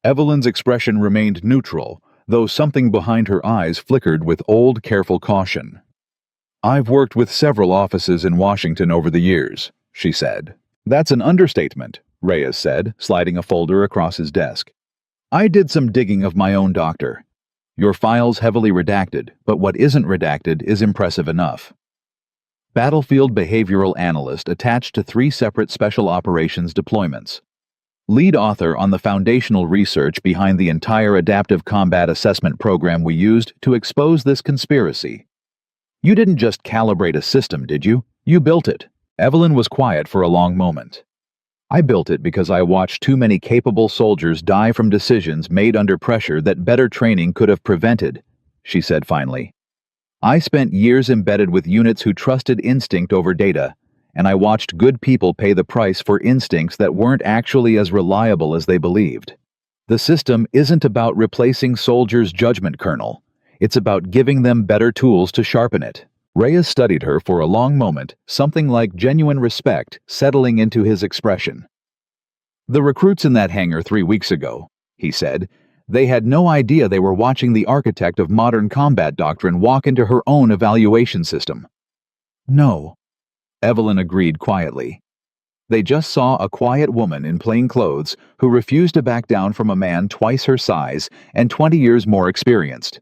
Evelyn's expression remained neutral, though something behind her eyes flickered with old, careful caution. I've worked with several offices in Washington over the years, she said. That's an understatement, Reyes said, sliding a folder across his desk. I did some digging of my own, Doctor. Your file's heavily redacted, but what isn't redacted is impressive enough. Battlefield behavioral analyst attached to 3 separate special operations deployments. Lead author on the foundational research behind the entire adaptive combat assessment program we used to expose this conspiracy. You didn't just calibrate a system, did you? You built it. Evelyn was quiet for a long moment. I built it because I watched too many capable soldiers die from decisions made under pressure that better training could have prevented, she said finally. I spent years embedded with units who trusted instinct over data, and I watched good people pay the price for instincts that weren't actually as reliable as they believed. The system isn't about replacing soldiers' judgment, Colonel. It's about giving them better tools to sharpen it. Reyes studied her for a long moment, something like genuine respect settling into his expression. The recruits in that hangar 3 weeks ago, he said, they had no idea they were watching the architect of modern combat doctrine walk into her own evaluation system. No, Evelyn agreed quietly. They just saw a quiet woman in plain clothes who refused to back down from a man twice her size and 20 years more experienced.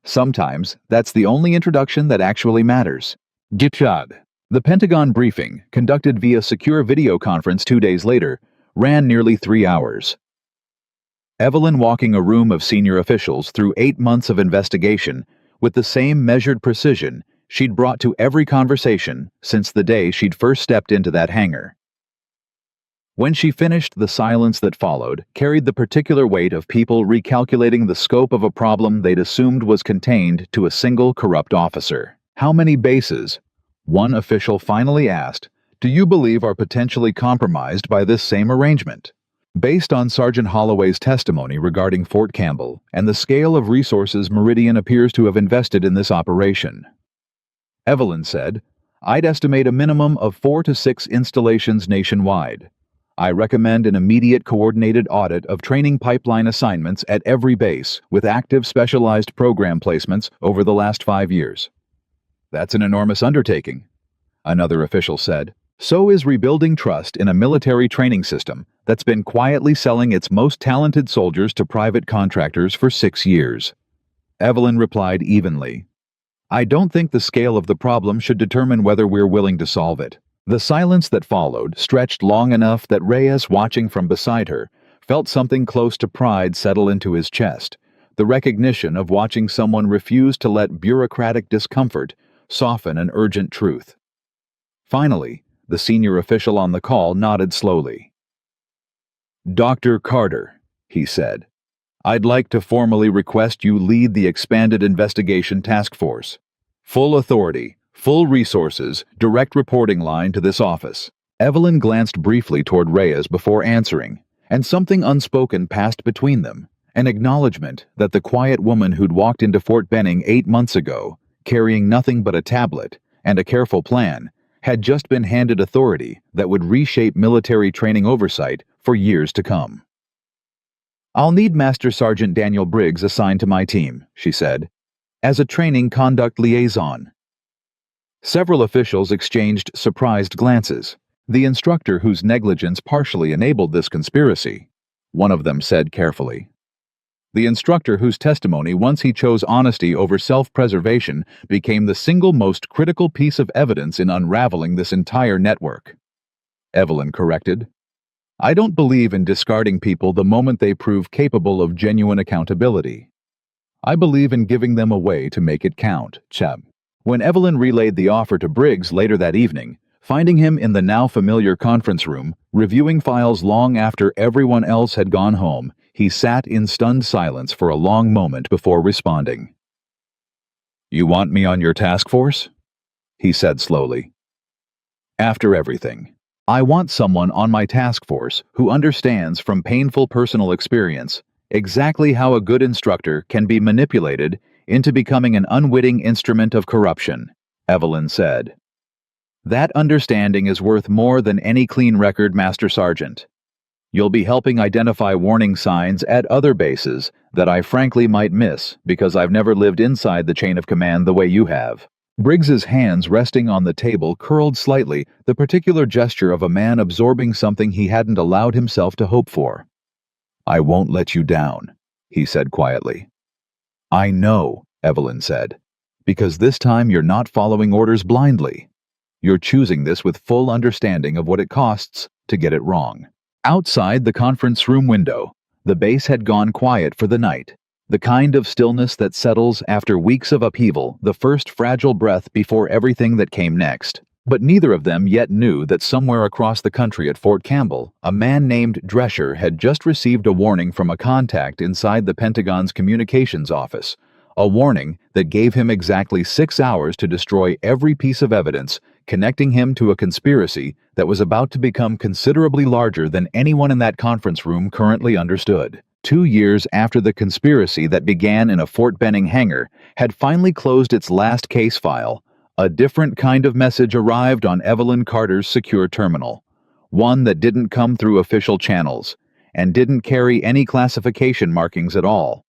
Sometimes that's the only introduction that actually matters. Gitchad. The Pentagon briefing, conducted via secure video conference 2 days later, ran nearly 3 hours. Evelyn walking a room of senior officials through 8 months of investigation with the same measured precision she'd brought to every conversation since the day she'd first stepped into that hangar. When she finished, the silence that followed carried the particular weight of people recalculating the scope of a problem they'd assumed was contained to a single corrupt officer. How many bases, one official finally asked, do you believe are potentially compromised by this same arrangement? Based on Sergeant Holloway's testimony regarding Fort Campbell and the scale of resources Meridian appears to have invested in this operation, Evelyn said, I'd estimate a minimum of 4 to 6 installations nationwide. I recommend an immediate coordinated audit of training pipeline assignments at every base with active specialized program placements over the last 5 years. That's an enormous undertaking, another official said. So is rebuilding trust in a military training system that's been quietly selling its most talented soldiers to private contractors for 6 years. Evelyn replied evenly. I don't think the scale of the problem should determine whether we're willing to solve it. The silence that followed stretched long enough that Reyes, watching from beside her, felt something close to pride settle into his chest, the recognition of watching someone refuse to let bureaucratic discomfort soften an urgent truth. Finally, the senior official on the call nodded slowly. Dr. Carter, he said, I'd like to formally request you lead the expanded investigation task force. Full authority, full resources, direct reporting line to this office. Evelyn glanced briefly toward Reyes before answering, and something unspoken passed between them, an acknowledgement that the quiet woman who'd walked into Fort Benning 8 months ago, carrying nothing but a tablet and a careful plan, had just been handed authority that would reshape military training oversight for years to come. I'll need Master Sergeant Daniel Briggs assigned to my team, she said, as a training conduct liaison. Several officials exchanged surprised glances. The instructor whose negligence partially enabled this conspiracy, one of them said carefully. The instructor whose testimony, once he chose honesty over self-preservation, became the single most critical piece of evidence in unraveling this entire network. Evelyn corrected. I don't believe in discarding people the moment they prove capable of genuine accountability. I believe in giving them away to make it count, Chep. When Evelyn relayed the offer to Briggs later that evening, finding him in the now familiar conference room, reviewing files long after everyone else had gone home, he sat in stunned silence for a long moment before responding. "You want me on your task force?" he said slowly. "After everything, I want someone on my task force who understands from painful personal experience exactly how a good instructor can be manipulated into becoming an unwitting instrument of corruption," Evelyn said. "That understanding is worth more than any clean record, Master Sergeant. You'll be helping identify warning signs at other bases that I frankly might miss because I've never lived inside the chain of command the way you have." Briggs's hands resting on the table curled slightly, the particular gesture of a man absorbing something he hadn't allowed himself to hope for. "I won't let you down," he said quietly. "I know," Evelyn said, "because this time you're not following orders blindly. You're choosing this with full understanding of what it costs to get it wrong." Outside the conference room window, the base had gone quiet for the night, the kind of stillness that settles after weeks of upheaval, the first fragile breath before everything that came next. But neither of them yet knew that somewhere across the country at Fort Campbell, a man named Drescher had just received a warning from a contact inside the Pentagon's communications office, a warning that gave him exactly 6 hours to destroy every piece of evidence connecting him to a conspiracy that was about to become considerably larger than anyone in that conference room currently understood. 2 years after the conspiracy that began in a Fort Benning hangar had finally closed its last case file, a different kind of message arrived on Evelyn Carter's secure terminal, one that didn't come through official channels and didn't carry any classification markings at all.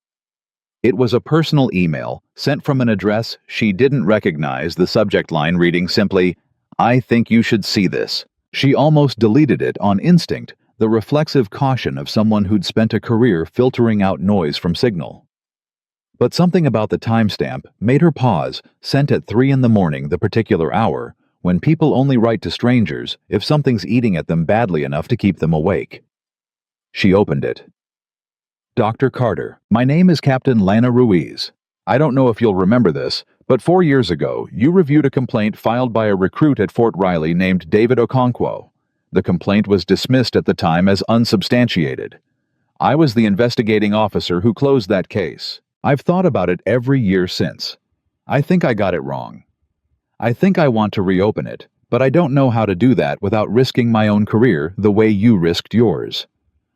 It was a personal email sent from an address she didn't recognize, the subject line reading simply, "I think you should see this." She almost deleted it on instinct, the reflexive caution of someone who'd spent a career filtering out noise from Signal. But something about the timestamp made her pause, sent at 3 in the morning, the particular hour, when people only write to strangers if something's eating at them badly enough to keep them awake. She opened it. "Dr. Carter, my name is Captain Lana Ruiz. I don't know if you'll remember this, but 4 years ago, you reviewed a complaint filed by a recruit at Fort Riley named David Okonkwo. The complaint was dismissed at the time as unsubstantiated. I was the investigating officer who closed that case. I've thought about it every year since. I think I got it wrong. I think I want to reopen it, but I don't know how to do that without risking my own career the way you risked yours.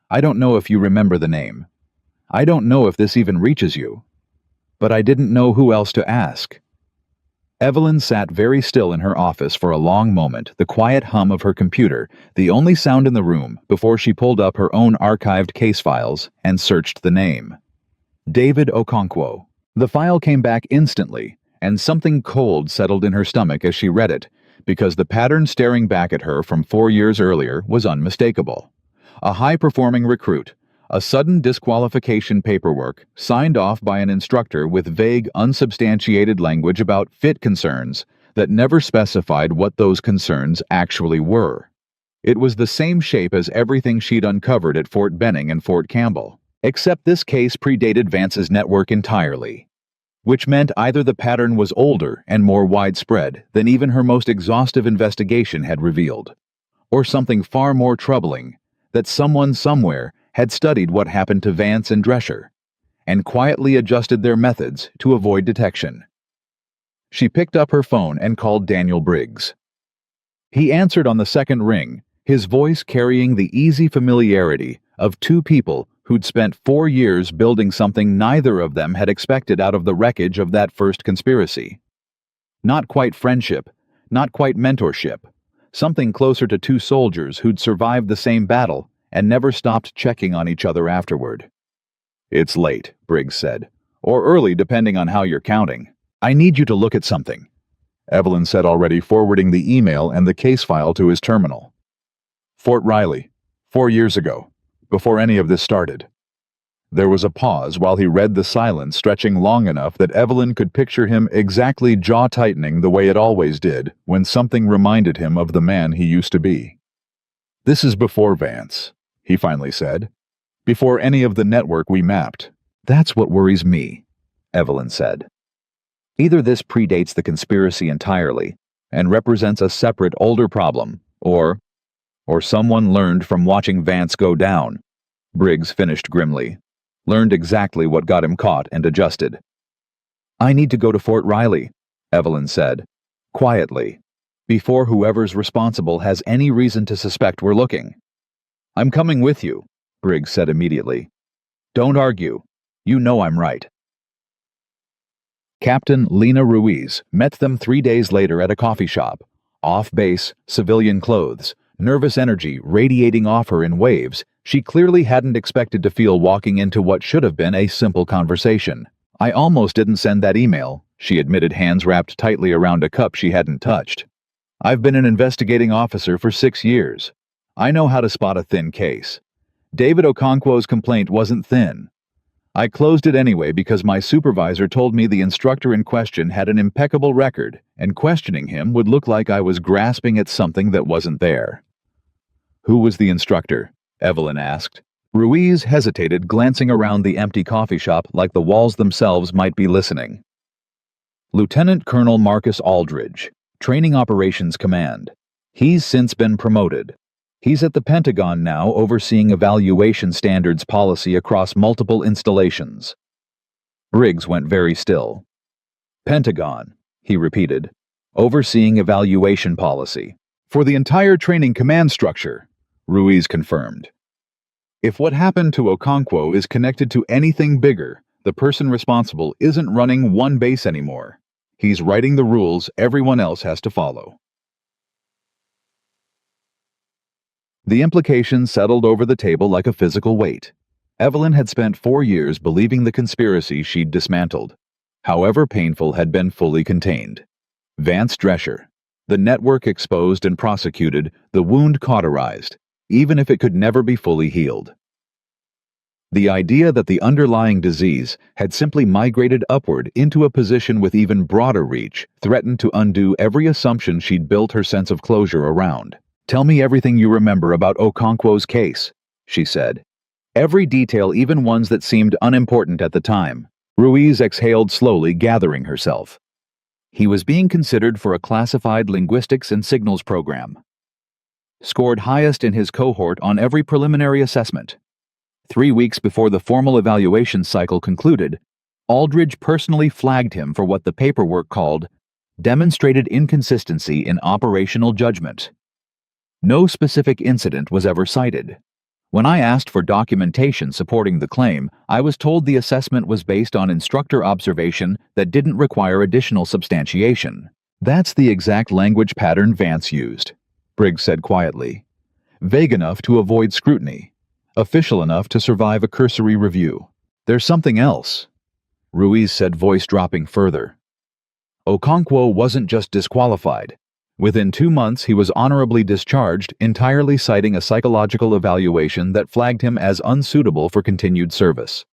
I don't know if you remember the name. I don't know if this even reaches you. But I didn't know who else to ask." Evelyn sat very still in her office for a long moment, the quiet hum of her computer, the only sound in the room, before she pulled up her own archived case files and searched the name. David Okonkwo. The file came back instantly, and something cold settled in her stomach as she read it, because the pattern staring back at her from 4 years earlier was unmistakable. A high-performing recruit, a sudden disqualification paperwork signed off by an instructor with vague, unsubstantiated language about fit concerns that never specified what those concerns actually were. It was the same shape as everything she'd uncovered at Fort Benning and Fort Campbell, except this case predated Vance's network entirely, which meant either the pattern was older and more widespread than even her most exhaustive investigation had revealed, or something far more troubling, that someone somewhere had studied what happened to Vance and Drescher, and quietly adjusted their methods to avoid detection. She picked up her phone and called Daniel Briggs. He answered on the second ring, his voice carrying the easy familiarity of two people who'd spent 4 years building something neither of them had expected out of the wreckage of that first conspiracy. Not quite friendship, not quite mentorship, something closer to two soldiers who'd survived the same battle and never stopped checking on each other afterward. "It's late," Briggs said, "or early depending on how you're counting. I need you to look at something," Evelyn said, already forwarding the email and the case file to his terminal. "Fort Riley, 4 years ago, before any of this started." There was a pause while he read the silence stretching long enough that Evelyn could picture him exactly jaw-tightening the way it always did when something reminded him of the man he used to be. "This is before Vance," he finally said. "Before any of the network we mapped. That's what worries me. Evelyn said. Either this predates the conspiracy entirely and represents a separate, older problem, or someone learned from watching Vance go down. Briggs finished grimly. Learned exactly what got him caught and adjusted. I need to go to Fort Riley, Evelyn said, quietly, before whoever's responsible has any reason to suspect we're looking. I'm coming with you, Briggs said immediately. Don't argue. You know I'm right. Captain Lena Ruiz met them 3 days later at a coffee shop. Off base, civilian clothes, nervous energy radiating off her in waves, she clearly hadn't expected to feel walking into what should have been a simple conversation. I almost didn't send that email, she admitted, hands wrapped tightly around a cup she hadn't touched. I've been an investigating officer for 6 years. I know how to spot a thin case. David Okonkwo's complaint wasn't thin. I closed it anyway because my supervisor told me the instructor in question had an impeccable record, and questioning him would look like I was grasping at something that wasn't there. Who was the instructor? Evelyn asked. Ruiz hesitated, glancing around the empty coffee shop like the walls themselves might be listening. Lieutenant Colonel Marcus Aldridge, Training Operations Command. He's since been promoted. He's at the Pentagon now, overseeing evaluation standards policy across multiple installations. Briggs went very still. Pentagon, he repeated, overseeing evaluation policy. For the entire training command structure, Ruiz confirmed. If what happened to Okonkwo is connected to anything bigger, the person responsible isn't running one base anymore. He's writing the rules everyone else has to follow. The implication settled over the table like a physical weight. Evelyn had spent 4 years believing the conspiracy she'd dismantled, however painful, had been fully contained. Vance Drescher, the network exposed and prosecuted, the wound cauterized, even if it could never be fully healed. The idea that the underlying disease had simply migrated upward into a position with even broader reach threatened to undo every assumption she'd built her sense of closure around. Tell me everything you remember about Okonkwo's case, she said. Every detail, even ones that seemed unimportant at the time. Ruiz exhaled slowly, gathering herself. He was being considered for a classified linguistics and signals program. Scored highest in his cohort on every preliminary assessment. 3 weeks before the formal evaluation cycle concluded, Aldridge personally flagged him for what the paperwork called demonstrated inconsistency in operational judgment. No specific incident was ever cited. When I asked for documentation supporting the claim, I was told the assessment was based on instructor observation that didn't require additional substantiation. That's the exact language pattern Vance used, Briggs said quietly. Vague enough to avoid scrutiny. Official enough to survive a cursory review. There's something else, Ruiz said, voice dropping further. Okonkwo wasn't just disqualified. Within 2 months, he was honorably discharged, entirely citing a psychological evaluation that flagged him as unsuitable for continued service.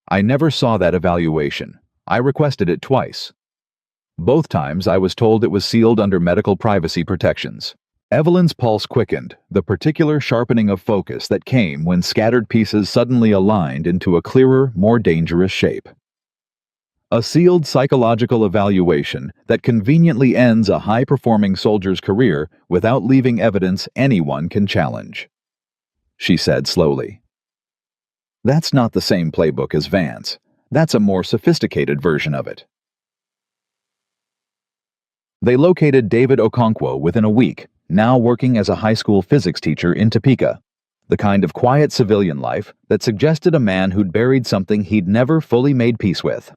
I never saw that evaluation. I requested it twice. Both times, I was told it was sealed under medical privacy protections. Evelyn's pulse quickened, the particular sharpening of focus that came when scattered pieces suddenly aligned into a clearer, more dangerous shape. A sealed psychological evaluation that conveniently ends a high-performing soldier's career without leaving evidence anyone can challenge, she said slowly. That's not the same playbook as Vance. That's a more sophisticated version of it. They located David Okonkwo within a week, now working as a high school physics teacher in Topeka, the kind of quiet civilian life that suggested a man who'd buried something he'd never fully made peace with.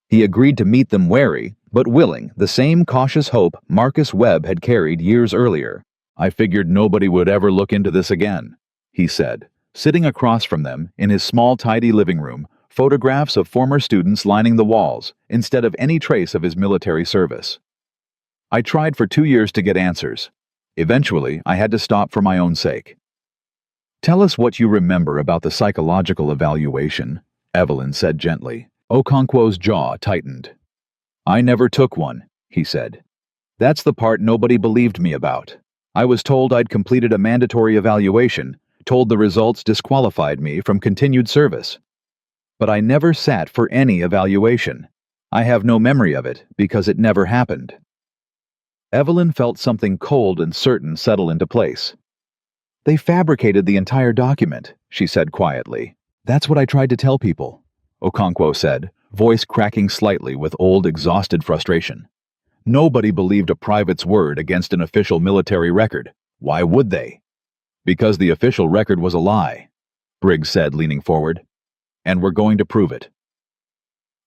He agreed to meet them wary, but willing, the same cautious hope Marcus Webb had carried years earlier. I figured nobody would ever look into this again, he said, sitting across from them in his small, tidy living room, photographs of former students lining the walls, instead of any trace of his military service. I tried for 2 years to get answers. Eventually, I had to stop for my own sake. Tell us what you remember about the psychological evaluation, Evelyn said gently. Okonkwo's jaw tightened. I never took one, he said. That's the part nobody believed me about. I was told I'd completed a mandatory evaluation, told the results disqualified me from continued service. but I never sat for any evaluation. I have no memory of it because it never happened." Evelyn felt something cold and certain settle into place. "They fabricated the entire document," she said quietly. "That's what I tried to tell people," Okonkwo said, voice cracking slightly with old, exhausted frustration. "Nobody believed a private's word against an official military record. Why would they?" "Because the official record was a lie," Briggs said, leaning forward. "And we're going to prove it."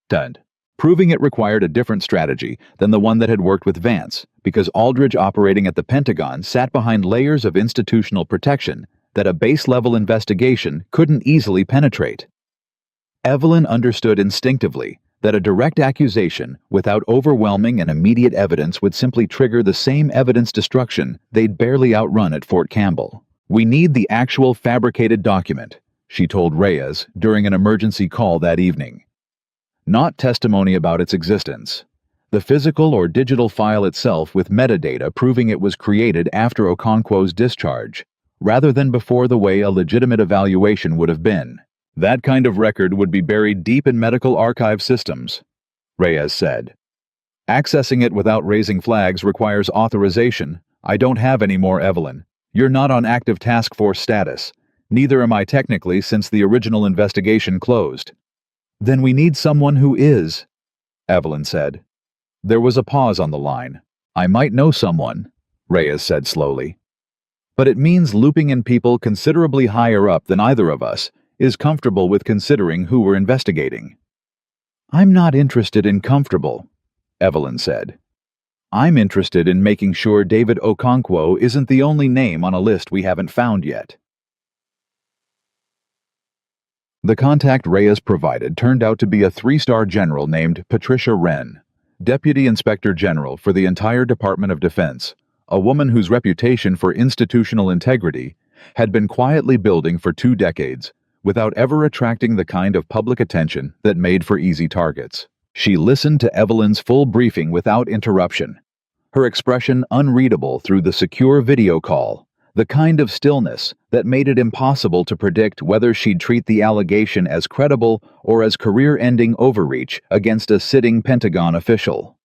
Done. Proving it required a different strategy than the one that had worked with Vance, because Aldridge operating at the Pentagon sat behind layers of institutional protection that a base-level investigation couldn't easily penetrate. Evelyn understood instinctively that a direct accusation without overwhelming and immediate evidence would simply trigger the same evidence destruction they'd barely outrun at Fort Campbell. "We need the actual fabricated document," she told Reyes during an emergency call that evening. "Not testimony about its existence. The physical or digital file itself with metadata proving it was created after Okonkwo's discharge, rather than before the way a legitimate evaluation would have been. That kind of record would be buried deep in medical archive systems," Reyes said. "Accessing it without raising flags requires authorization. I don't have any more, Evelyn. You're not on active task force status. Neither am I technically since the original investigation closed." "Then we need someone who is," Evelyn said. There was a pause on the line. "I might know someone," Reyes said slowly. "But it means looping in people considerably higher up than either of us is comfortable with considering who we're investigating." "I'm not interested in comfortable," Evelyn said. "I'm interested in making sure David Okonkwo isn't the only name on a list we haven't found yet." The contact Reyes provided turned out to be a 3-star general named Patricia Wren, Deputy Inspector General for the entire Department of Defense, a woman whose reputation for institutional integrity had been quietly building for 2 decades, without ever attracting the kind of public attention that made for easy targets. She listened to Evelyn's full briefing without interruption, her expression unreadable through the secure video call, the kind of stillness that made it impossible to predict whether she'd treat the allegation as credible or as career-ending overreach against a sitting Pentagon official.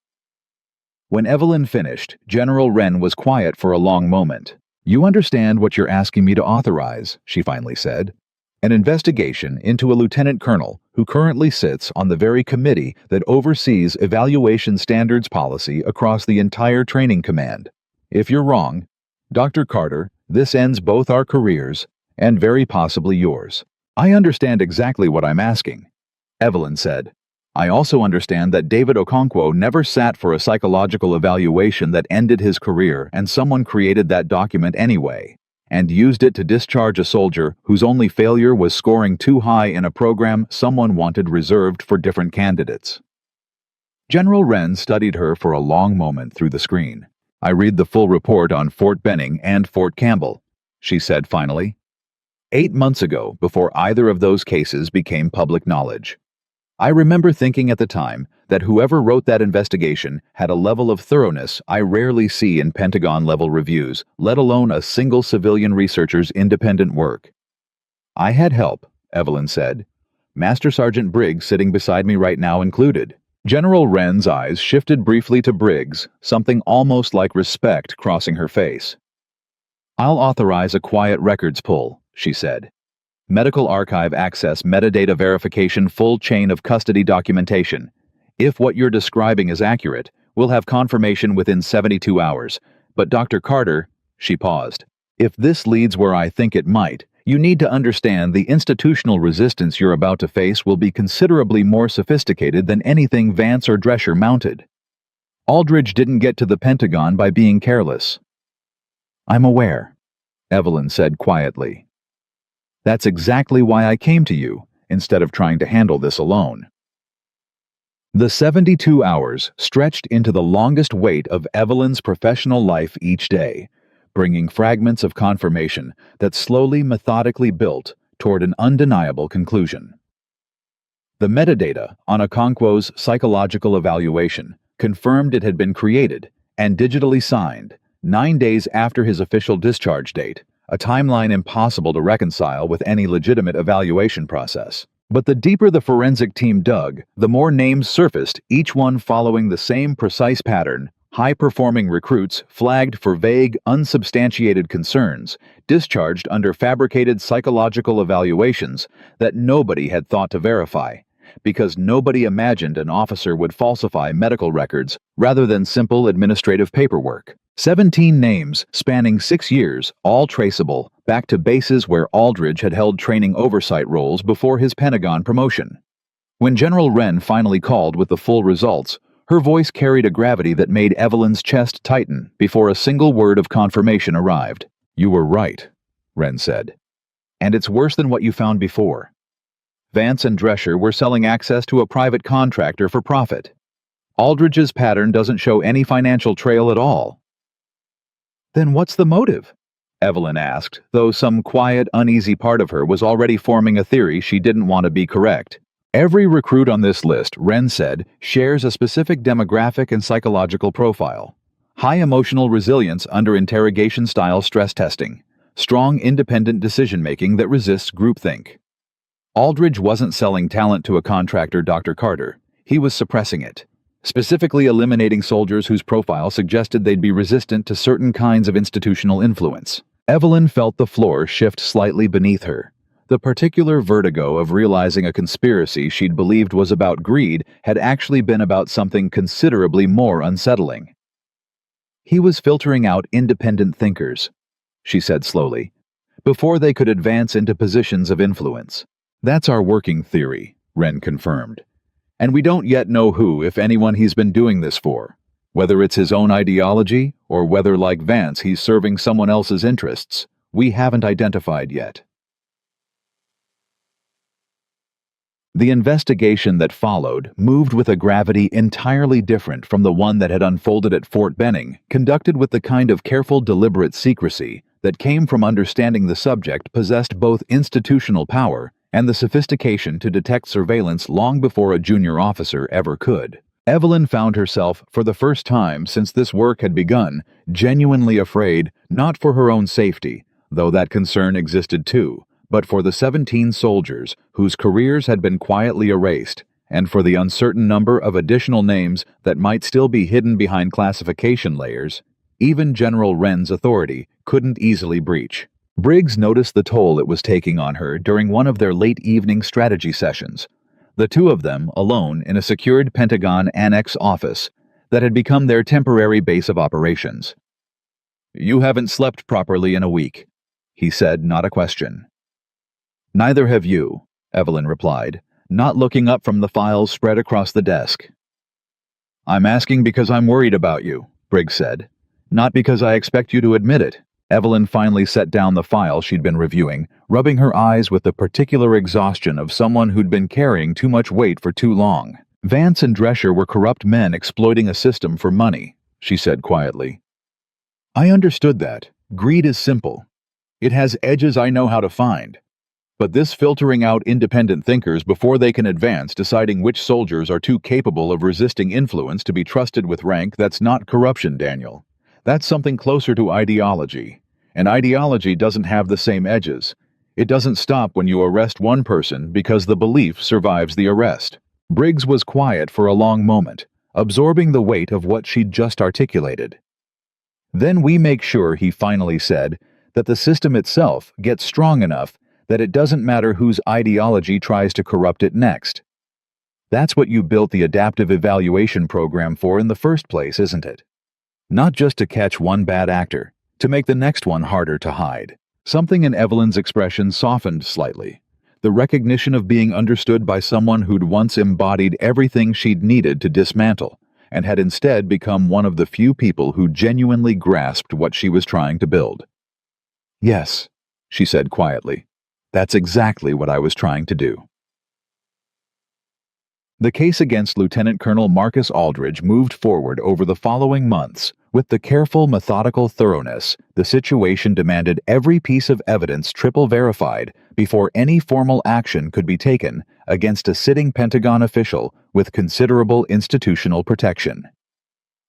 When Evelyn finished, General Wren was quiet for a long moment. "You understand what you're asking me to authorize," she finally said. "An investigation into a lieutenant colonel who currently sits on the very committee that oversees evaluation standards policy across the entire training command. If you're wrong, Dr. Carter, this ends both our careers and very possibly yours." "I understand exactly what I'm asking," Evelyn said. "I also understand that David Okonkwo never sat for a psychological evaluation that ended his career and someone created that document anyway, and used it to discharge a soldier whose only failure was scoring too high in a program someone wanted reserved for different candidates." General Wren studied her for a long moment through the screen. "I read the full report on Fort Benning and Fort Campbell," she said finally. 8 months ago, before either of those cases became public knowledge. I remember thinking at the time that whoever wrote that investigation had a level of thoroughness I rarely see in Pentagon-level reviews, let alone a single civilian researcher's independent work. "I had help," Evelyn said. "Master Sergeant Briggs sitting beside me right now included." General Wren's eyes shifted briefly to Briggs, something almost like respect crossing her face. "I'll authorize a quiet records pull," she said. "Medical archive access metadata verification full chain of custody documentation. If what you're describing is accurate, we'll have confirmation within 72 hours. But Dr. Carter," she paused, "if this leads where I think it might, you need to understand the institutional resistance you're about to face will be considerably more sophisticated than anything Vance or Drescher mounted. Aldridge didn't get to the Pentagon by being careless." "I'm aware," Evelyn said quietly. "That's exactly why I came to you, instead of trying to handle this alone." The 72 hours stretched into the longest wait of Evelyn's professional life each day, bringing fragments of confirmation that slowly, methodically built toward an undeniable conclusion. The metadata on Okonkwo's psychological evaluation confirmed it had been created and digitally signed 9 days after his official discharge date, a timeline impossible to reconcile with any legitimate evaluation process. But the deeper the forensic team dug, the more names surfaced, each one following the same precise pattern: high-performing recruits flagged for vague, unsubstantiated concerns, discharged under fabricated psychological evaluations that nobody had thought to verify, because nobody imagined an officer would falsify medical records rather than simple administrative paperwork. 17 names spanning 6 years, all traceable back to bases where Aldridge had held training oversight roles before his Pentagon promotion. When General Wren finally called with the full results, her voice carried a gravity that made Evelyn's chest tighten before a single word of confirmation arrived. "You were right," Wren said. "And it's worse than what you found before. Vance and Drescher were selling access to a private contractor for profit. Aldridge's pattern doesn't show any financial trail at all." "Then what's the motive?" Evelyn asked, though some quiet, uneasy part of her was already forming a theory she didn't want to be correct. "Every recruit on this list," Wren said, "shares a specific demographic and psychological profile. High emotional resilience under interrogation-style stress testing. Strong independent decision-making that resists groupthink. Aldridge wasn't selling talent to a contractor, Dr. Carter. He was suppressing it, specifically eliminating soldiers whose profile suggested they'd be resistant to certain kinds of institutional influence." Evelyn felt the floor shift slightly beneath her. The particular vertigo of realizing a conspiracy she'd believed was about greed had actually been about something considerably more unsettling. "He was filtering out independent thinkers," she said slowly, "before they could advance into positions of influence." "That's our working theory," Wren confirmed. "And we don't yet know who, if anyone, he's been doing this for. Whether it's his own ideology, or whether, like Vance, he's serving someone else's interests, we haven't identified yet." The investigation that followed moved with a gravity entirely different from the one that had unfolded at Fort Benning, conducted with the kind of careful, deliberate secrecy that came from understanding the subject possessed both institutional power and the sophistication to detect surveillance long before a junior officer ever could. Evelyn found herself, for the first time since this work had begun, genuinely afraid, not for her own safety, though that concern existed too, but for the 17 soldiers whose careers had been quietly erased, and for the uncertain number of additional names that might still be hidden behind classification layers even General Wren's authority couldn't easily breach. Briggs noticed the toll it was taking on her during one of their late evening strategy sessions, the two of them alone in a secured Pentagon annex office that had become their temporary base of operations. "You haven't slept properly in a week," he said, not a question. "Neither have you," Evelyn replied, not looking up from the files spread across the desk. "I'm asking because I'm worried about you," Briggs said. "Not because I expect you to admit it." Evelyn finally set down the file she'd been reviewing, rubbing her eyes with the particular exhaustion of someone who'd been carrying too much weight for too long. "Vance and Drescher were corrupt men exploiting a system for money," she said quietly. "I understood that. Greed is simple. It has edges I know how to find. But this filtering out independent thinkers before they can advance, deciding which soldiers are too capable of resisting influence to be trusted with rank, that's not corruption, Daniel. That's something closer to ideology. And ideology doesn't have the same edges. It doesn't stop when you arrest one person because the belief survives the arrest." Briggs was quiet for a long moment, absorbing the weight of what she'd just articulated. "Then we make sure," he finally said, "that the system itself gets strong enough that it doesn't matter whose ideology tries to corrupt it next. That's what you built the adaptive evaluation program for in the first place, isn't it? Not just to catch one bad actor, to make the next one harder to hide." Something in Evelyn's expression softened slightly, the recognition of being understood by someone who'd once embodied everything she'd needed to dismantle, and had instead become one of the few people who genuinely grasped what she was trying to build. "Yes," she said quietly. "That's exactly what I was trying to do." The case against Lieutenant Colonel Marcus Aldridge moved forward over the following months. With the careful, methodical thoroughness the situation demanded, every piece of evidence triple verified before any formal action could be taken against a sitting Pentagon official with considerable institutional protection.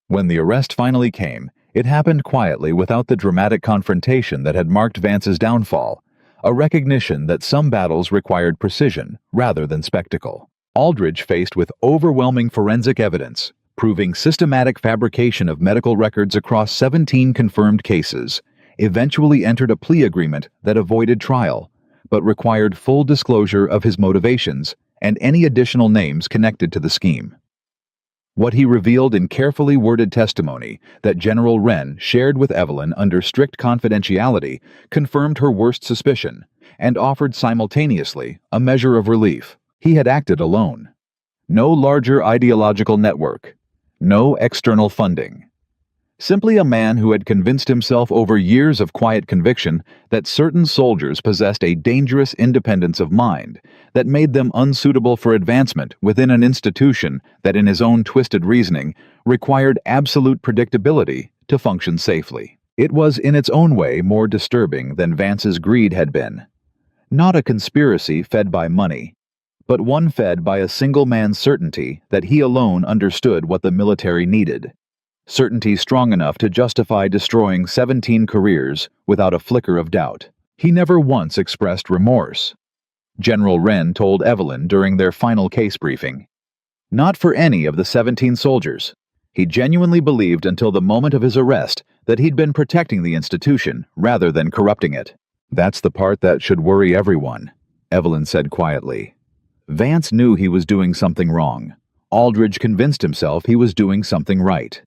When the arrest finally came, it happened quietly without the dramatic confrontation that had marked Vance's downfall, a recognition that some battles required precision rather than spectacle. Aldridge, faced with overwhelming forensic evidence, proving systematic fabrication of medical records across 17 confirmed cases, eventually entered a plea agreement that avoided trial, but required full disclosure of his motivations and any additional names connected to the scheme. What he revealed in carefully worded testimony that General Wren shared with Evelyn under strict confidentiality confirmed her worst suspicion and offered simultaneously a measure of relief. He had acted alone. No larger ideological network. No external funding. Simply a man who had convinced himself over years of quiet conviction that certain soldiers possessed a dangerous independence of mind that made them unsuitable for advancement within an institution that, in his own twisted reasoning, required absolute predictability to function safely. It was in its own way more disturbing than Vance's greed had been. Not a conspiracy fed by money, but one fed by a single man's certainty that he alone understood what the military needed. Certainty strong enough to justify destroying 17 careers without a flicker of doubt. He never once expressed remorse. General Wren told Evelyn during their final case briefing. Not for any of the 17 soldiers. He genuinely believed until the moment of his arrest that he'd been protecting the institution rather than corrupting it. That's the part that should worry everyone, Evelyn said quietly. Vance knew he was doing something wrong. Aldridge convinced himself he was doing something right.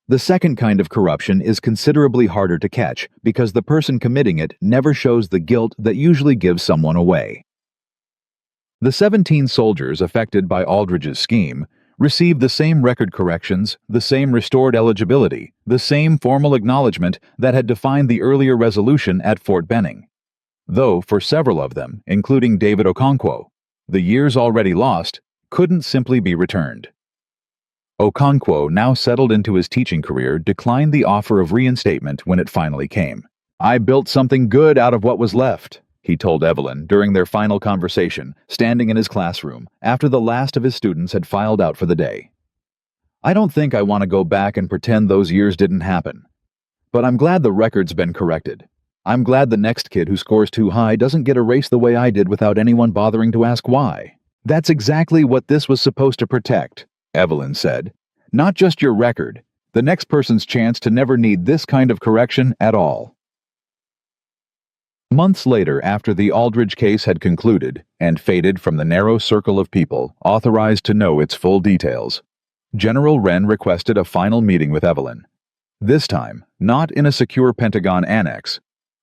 The second kind of corruption is considerably harder to catch because the person committing it never shows the guilt that usually gives someone away. The 17 soldiers affected by Aldridge's scheme received the same record corrections, the same restored eligibility, the same formal acknowledgement that had defined the earlier resolution at Fort Benning. Though for several of them, including David Okonkwo, the years already lost couldn't simply be returned. Okonkwo, now settled into his teaching career, declined the offer of reinstatement when it finally came. "I built something good out of what was left," he told Evelyn during their final conversation, standing in his classroom after the last of his students had filed out for the day. "I don't think I want to go back and pretend those years didn't happen. But I'm glad the record's been corrected. I'm glad the next kid who scores too high doesn't get erased the way I did without anyone bothering to ask why. That's exactly what this was supposed to protect," Evelyn said. "Not just your record, the next person's chance to never need this kind of correction at all." Months later, after the Aldridge case had concluded and faded from the narrow circle of people authorized to know its full details, General Wren requested a final meeting with Evelyn. This time, not in a secure Pentagon annex,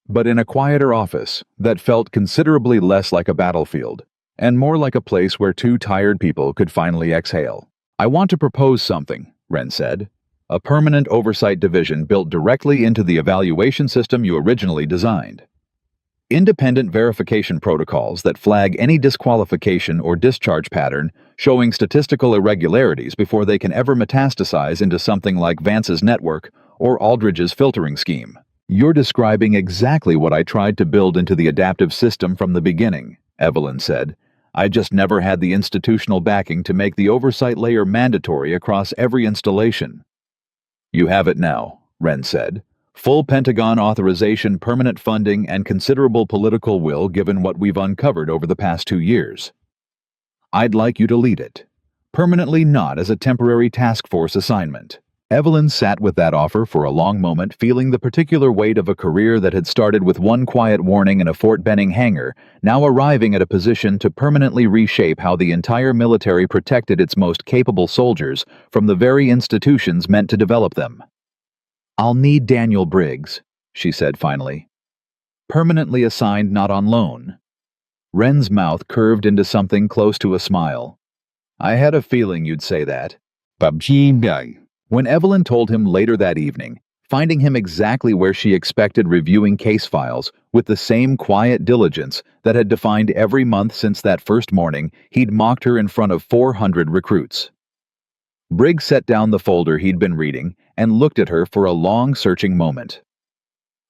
but in a quieter office that felt considerably less like a battlefield and more like a place where two tired people could finally exhale. "I want to propose something," Wren said. "A permanent oversight division built directly into the evaluation system you originally designed. Independent verification protocols that flag any disqualification or discharge pattern showing statistical irregularities before they can ever metastasize into something like Vance's network or Aldridge's filtering scheme." "You're describing exactly what I tried to build into the adaptive system from the beginning," Evelyn said. "I just never had the institutional backing to make the oversight layer mandatory across every installation." "You have it now," Wren said. "Full Pentagon authorization, permanent funding, and considerable political will given what we've uncovered over the past 2 years. I'd like you to lead it. Permanently, not as a temporary task force assignment." Evelyn sat with that offer for a long moment, feeling the particular weight of a career that had started with one quiet warning in a Fort Benning hangar, now arriving at a position to permanently reshape how the entire military protected its most capable soldiers from the very institutions meant to develop them. "I'll need Daniel Briggs," she said finally. "Permanently assigned, not on loan." Wren's mouth curved into something close to a smile. "I had a feeling you'd say that." When Evelyn told him later that evening, finding him exactly where she expected, reviewing case files with the same quiet diligence that had defined every month since that first morning he'd mocked her in front of 400 recruits. Briggs set down the folder he'd been reading and looked at her for a long, searching moment.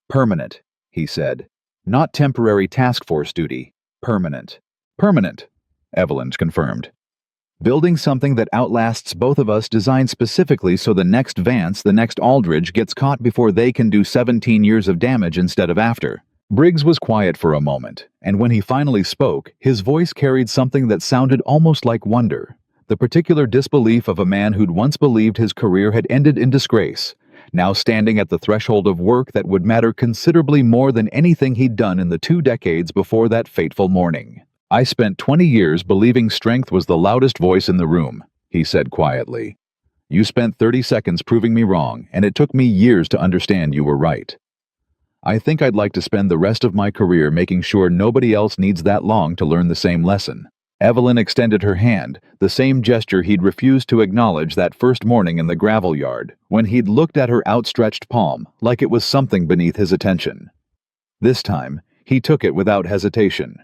"Permanent," he said. "Not temporary task force duty. Permanent." "Permanent," Evelyn confirmed. "Building something that outlasts both of us, designed specifically so the next Vance, the next Aldridge, gets caught before they can do 17 years of damage instead of after. Briggs was quiet for a moment, and when he finally spoke, his voice carried something that sounded almost like wonder, the particular disbelief of a man who'd once believed his career had ended in disgrace, now standing at the threshold of work that would matter considerably more than anything he'd done in the 2 decades before that fateful morning. "I spent 20 years believing strength was the loudest voice in the room," he said quietly. "You spent 30 seconds proving me wrong, and it took me years to understand you were right. I think I'd like to spend the rest of my career making sure nobody else needs that long to learn the same lesson." Evelyn extended her hand, the same gesture he'd refused to acknowledge that first morning in the gravel yard, when he'd looked at her outstretched palm like it was something beneath his attention. This time, he took it without hesitation.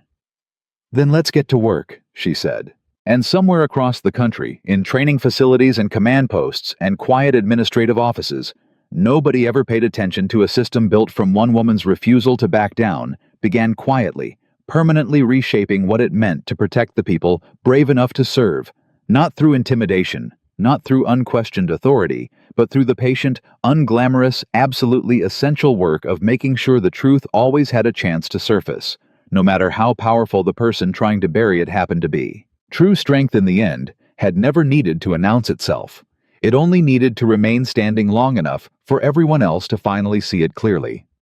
"Then let's get to work," she said. And somewhere across the country, in training facilities and command posts and quiet administrative offices, nobody ever paid attention to a system built from one woman's refusal to back down, began quietly, permanently reshaping what it meant to protect the people brave enough to serve, not through intimidation, not through unquestioned authority, but through the patient, unglamorous, absolutely essential work of making sure the truth always had a chance to surface, no matter how powerful the person trying to bury it happened to be. True strength, in the end, had never needed to announce itself. It only needed to remain standing long enough for everyone else to finally see it clearly.